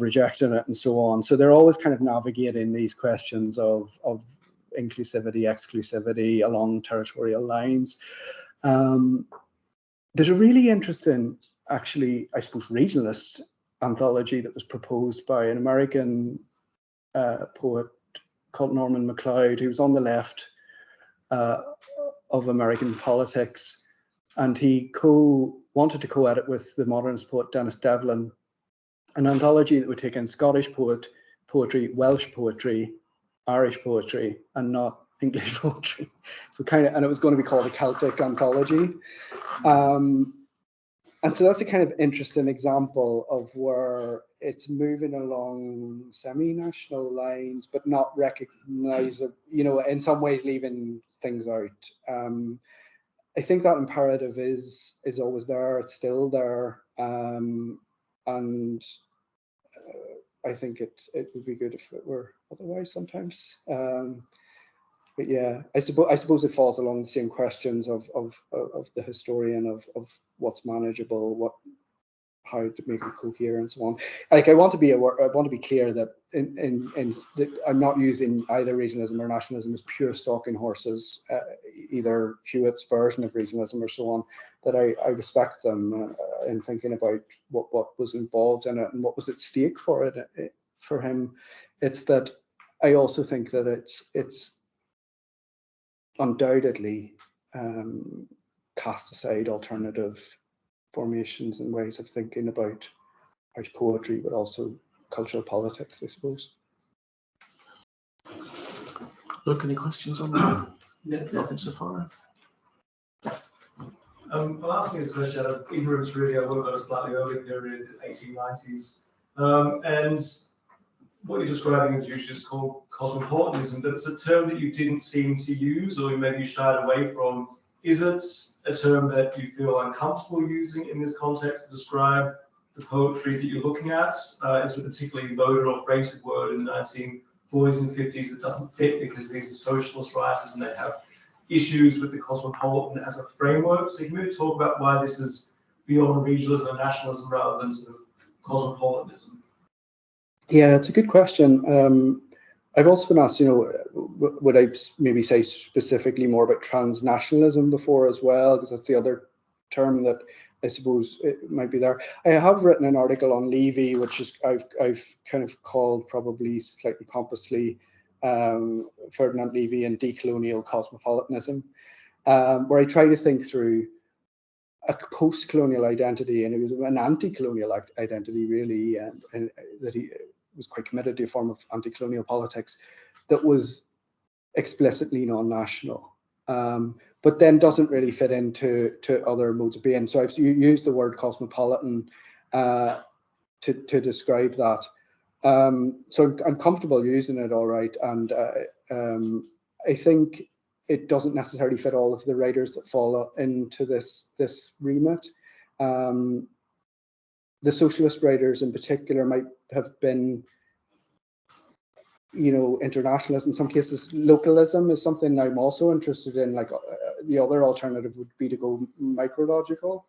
rejecting it and so on. So they're always kind of navigating these questions of inclusivity, exclusivity along territorial lines. There's a really interesting, actually, I suppose, regionalist anthology that was proposed by an American poet called Norman MacLeod, who was on the left of American politics, and he wanted to co-edit with the modernist poet Dennis Devlin an anthology that would take in Scottish poetry, Welsh poetry, Irish poetry, and not English poetry. So and it was going to be called a Celtic anthology. And so that's a kind of interesting example of where it's moving along semi-national lines, but not recognizable, in some ways leaving things out. I think that imperative is always there, it's still there. And I think it would be good if it were otherwise sometimes. But yeah, I suppose it falls along the same questions of the historian of what's manageable, how to make it coherent, and so on. Like I want to be clear that that I'm not using either regionalism or nationalism as pure stalking horses, either Hewitt's version of regionalism or so on. That I respect them in thinking about what was involved in it and what was at stake for it for him. It's that I also think that it's undoubtedly cast aside alternative formations and ways of thinking about Irish poetry, but also cultural politics, I suppose. Look, any questions on that? Yeah. Nothing so far. I'm asking this question out of ignorance, really. I worked on a slightly early period, the 1890s. And what you're describing is usually just called cosmopolitanism, but it's a term that you didn't seem to use, or maybe you shied away from. Is it a term that you feel uncomfortable using in this context to describe the poetry that you're looking at? It's a particularly loaded or freighted word in the 1940s and 50s that doesn't fit because these are socialist writers and they have issues with the cosmopolitan as a framework. So can you maybe talk about why this is beyond regionalism and nationalism rather than sort of cosmopolitanism? Yeah, it's a good question. I've also been asked, would I maybe say specifically more about transnationalism before as well, because that's the other term that I suppose it might be there. I have written an article on Levy, which is I've kind of called, probably slightly pompously, Ferdinand Levy and Decolonial Cosmopolitanism, where I try to think through a post-colonial identity, and it was an anti-colonial identity really, and that he was quite committed to a form of anti-colonial politics that was explicitly non-national, but then doesn't really fit into other modes of being. So I've used the word cosmopolitan to describe that. So I'm comfortable using it, all right, and I think it doesn't necessarily fit all of the writers that fall into this remit. The socialist writers in particular might have been, you know, internationalist. In some cases, localism is something I'm also interested in. Like the other alternative would be to go micrological.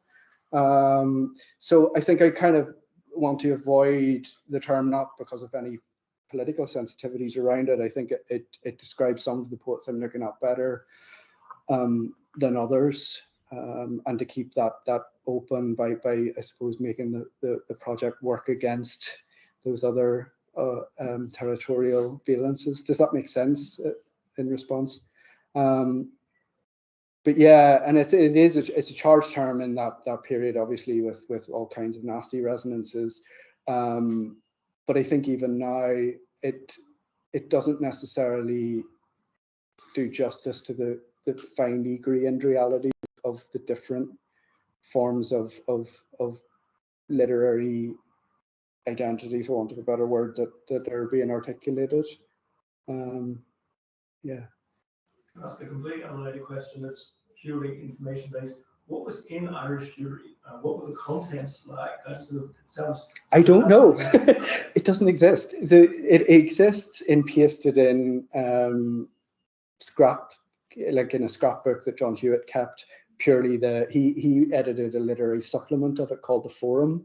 So I think I kind of want to avoid the term, not because of any political sensitivities around it. I think it describes some of the poets I'm looking at better than others, and to keep that open by I suppose making the project work against those other territorial violences. Does that make sense in response? But yeah, and it's a charged term in that period, obviously, with all kinds of nasty resonances. But I think even now it doesn't necessarily do justice to the finely grained reality of the different forms of literary identity, for want of a better word, that are being articulated. Yeah. Ask a completely unrelated question that's purely information based. What was in Irish Jewry? What were the contents like? I don't know. It doesn't exist. It exists in pasted in scrap, like in a scrapbook that John Hewitt kept. Purely he edited a literary supplement of it called The Forum,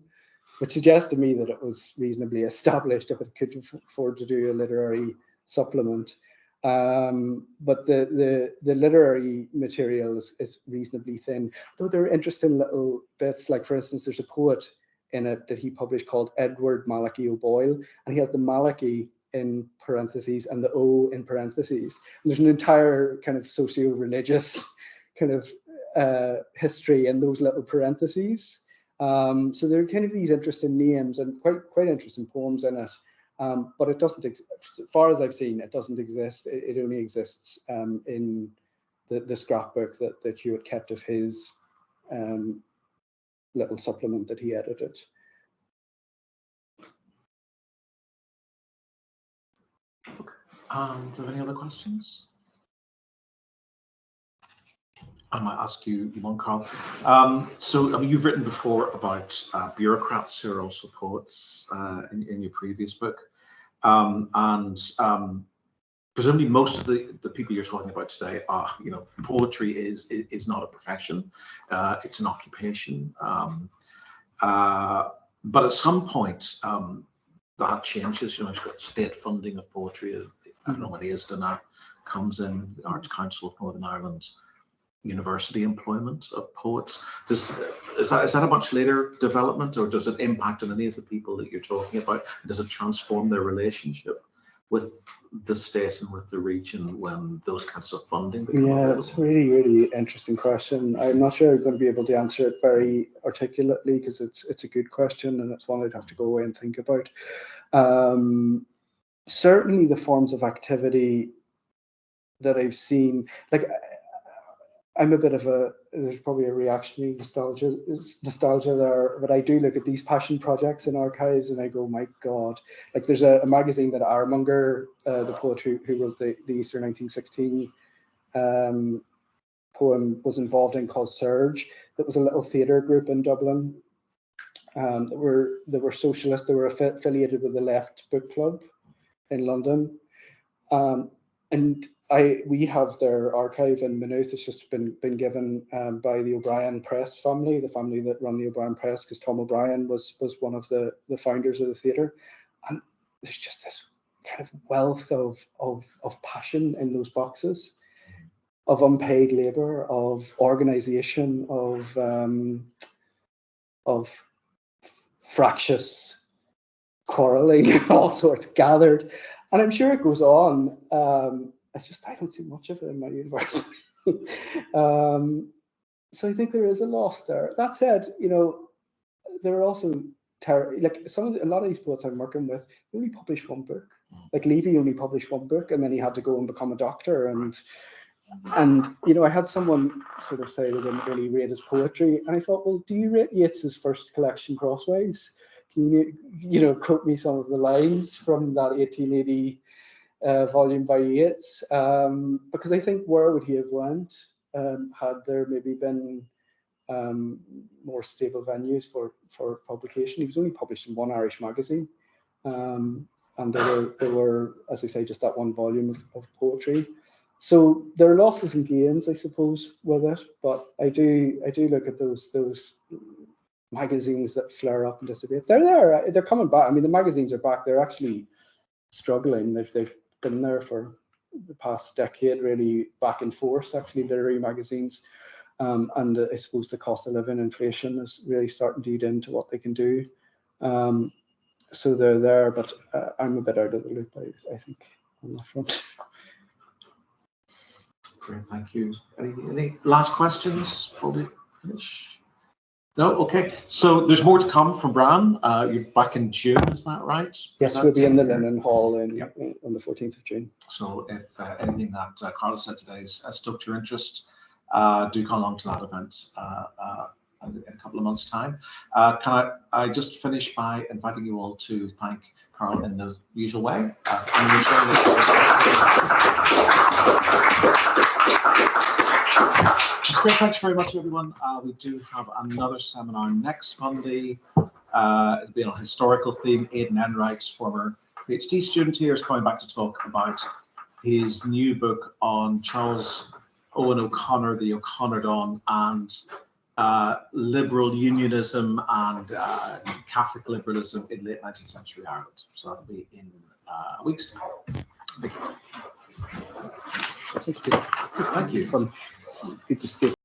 which suggests to me that it was reasonably established if it could afford to do a literary supplement. But the literary material is reasonably thin, though there are interesting little bits. Like, for instance, there's a poet in it that he published called Edward Malachy O'Boyle, and he has the Malachy in parentheses and the O in parentheses. And there's an entire kind of socio-religious kind of history in those little parentheses. So there are kind of these interesting names and quite interesting poems in it. But it doesn't, as far as I've seen, it doesn't exist. It only exists in the scrapbook that Hewitt kept of his little supplement that he edited. Do you have any other questions? I might ask you one, Karl. So, I mean, you've written before about bureaucrats who are also poets in your previous book. Presumably most of the people you're talking about today are, you know, poetry is not a profession, it's an occupation. But at some point, that changes. You know, you've got state funding of poetry. I don't know what it is now, comes in, the Arts Council of Northern Ireland, university employment of poets. Is that a much later development, or does it impact on any of the people that you're talking about? Does it transform their relationship with the state and with the region when those kinds of funding become available? It's a really, really interesting question. I'm not sure I'm going to be able to answer it very articulately, because it's a good question and it's one I'd have to go away and think about. Certainly the forms of activity that I've seen, like, I'm a bit of there's probably a reactionary nostalgia there, but I do look at these passion projects in archives and I go, my God. Like, there's a magazine that Armonger, the poet who wrote the Easter 1916 poem, was involved in, called Surge. That was a little theatre group in Dublin. They were socialist. They were affiliated with the Left Book Club in London. And we have their archive in Maynooth. It's just been given by the O'Brien Press family, the family that run the O'Brien Press, because Tom O'Brien was one of the founders of the theatre. And there's just this kind of wealth of passion in those boxes, of unpaid labour, of organisation, of fractious quarrelling, all sorts gathered. And I'm sure it goes on. It's just I don't see much of it in my university. So I think there is a loss there. That said, you know, there are also like a lot of these poets I'm working with, they only published one book. Like Levy only published one book, and then he had to go and become a doctor. And you know, I had someone sort of say they didn't really rate his poetry, and I thought, well, do you rate Yeats's first collection Crossways? Can you know, quote me some of the lines from that 1880 volume by Yeats? Because I think where would he have went had there maybe been more stable venues for publication? He was only published in one Irish magazine, and there were, as I say, just that one volume of poetry. So there are losses and gains, I suppose, with it. But I do look at those magazines that flare up and disappear. They're there. They're coming back. I mean, the magazines are back. They're actually struggling. They've been there for the past decade, really back in force. Actually, literary magazines. And I suppose the cost of living inflation is really starting to eat into what they can do. So they're there, but I'm a bit out of the loop, I think, on that front. Great, thank you. Any last questions before we finish? No? Okay. So there's more to come from BRAN. You're back in June, is that right? Yes, we'll be in the Linen Hall on the 14th of June. So if anything that Karl said today has stoked your interest, do come along to that event in a couple of months' time. Can I just finish by inviting you all to thank Karl in the usual way? Great, thanks very much, everyone. We do have another seminar next Monday. It'll be on a historical theme. Aidan Enright, former PhD student here, is coming back to talk about his new book on Charles Owen O'Connor, the O'Connor Dawn, and liberal unionism and Catholic liberalism in late 19th century Ireland. So that'll be in a week's time. Thank you. Thank you. Thank you. Good to see you.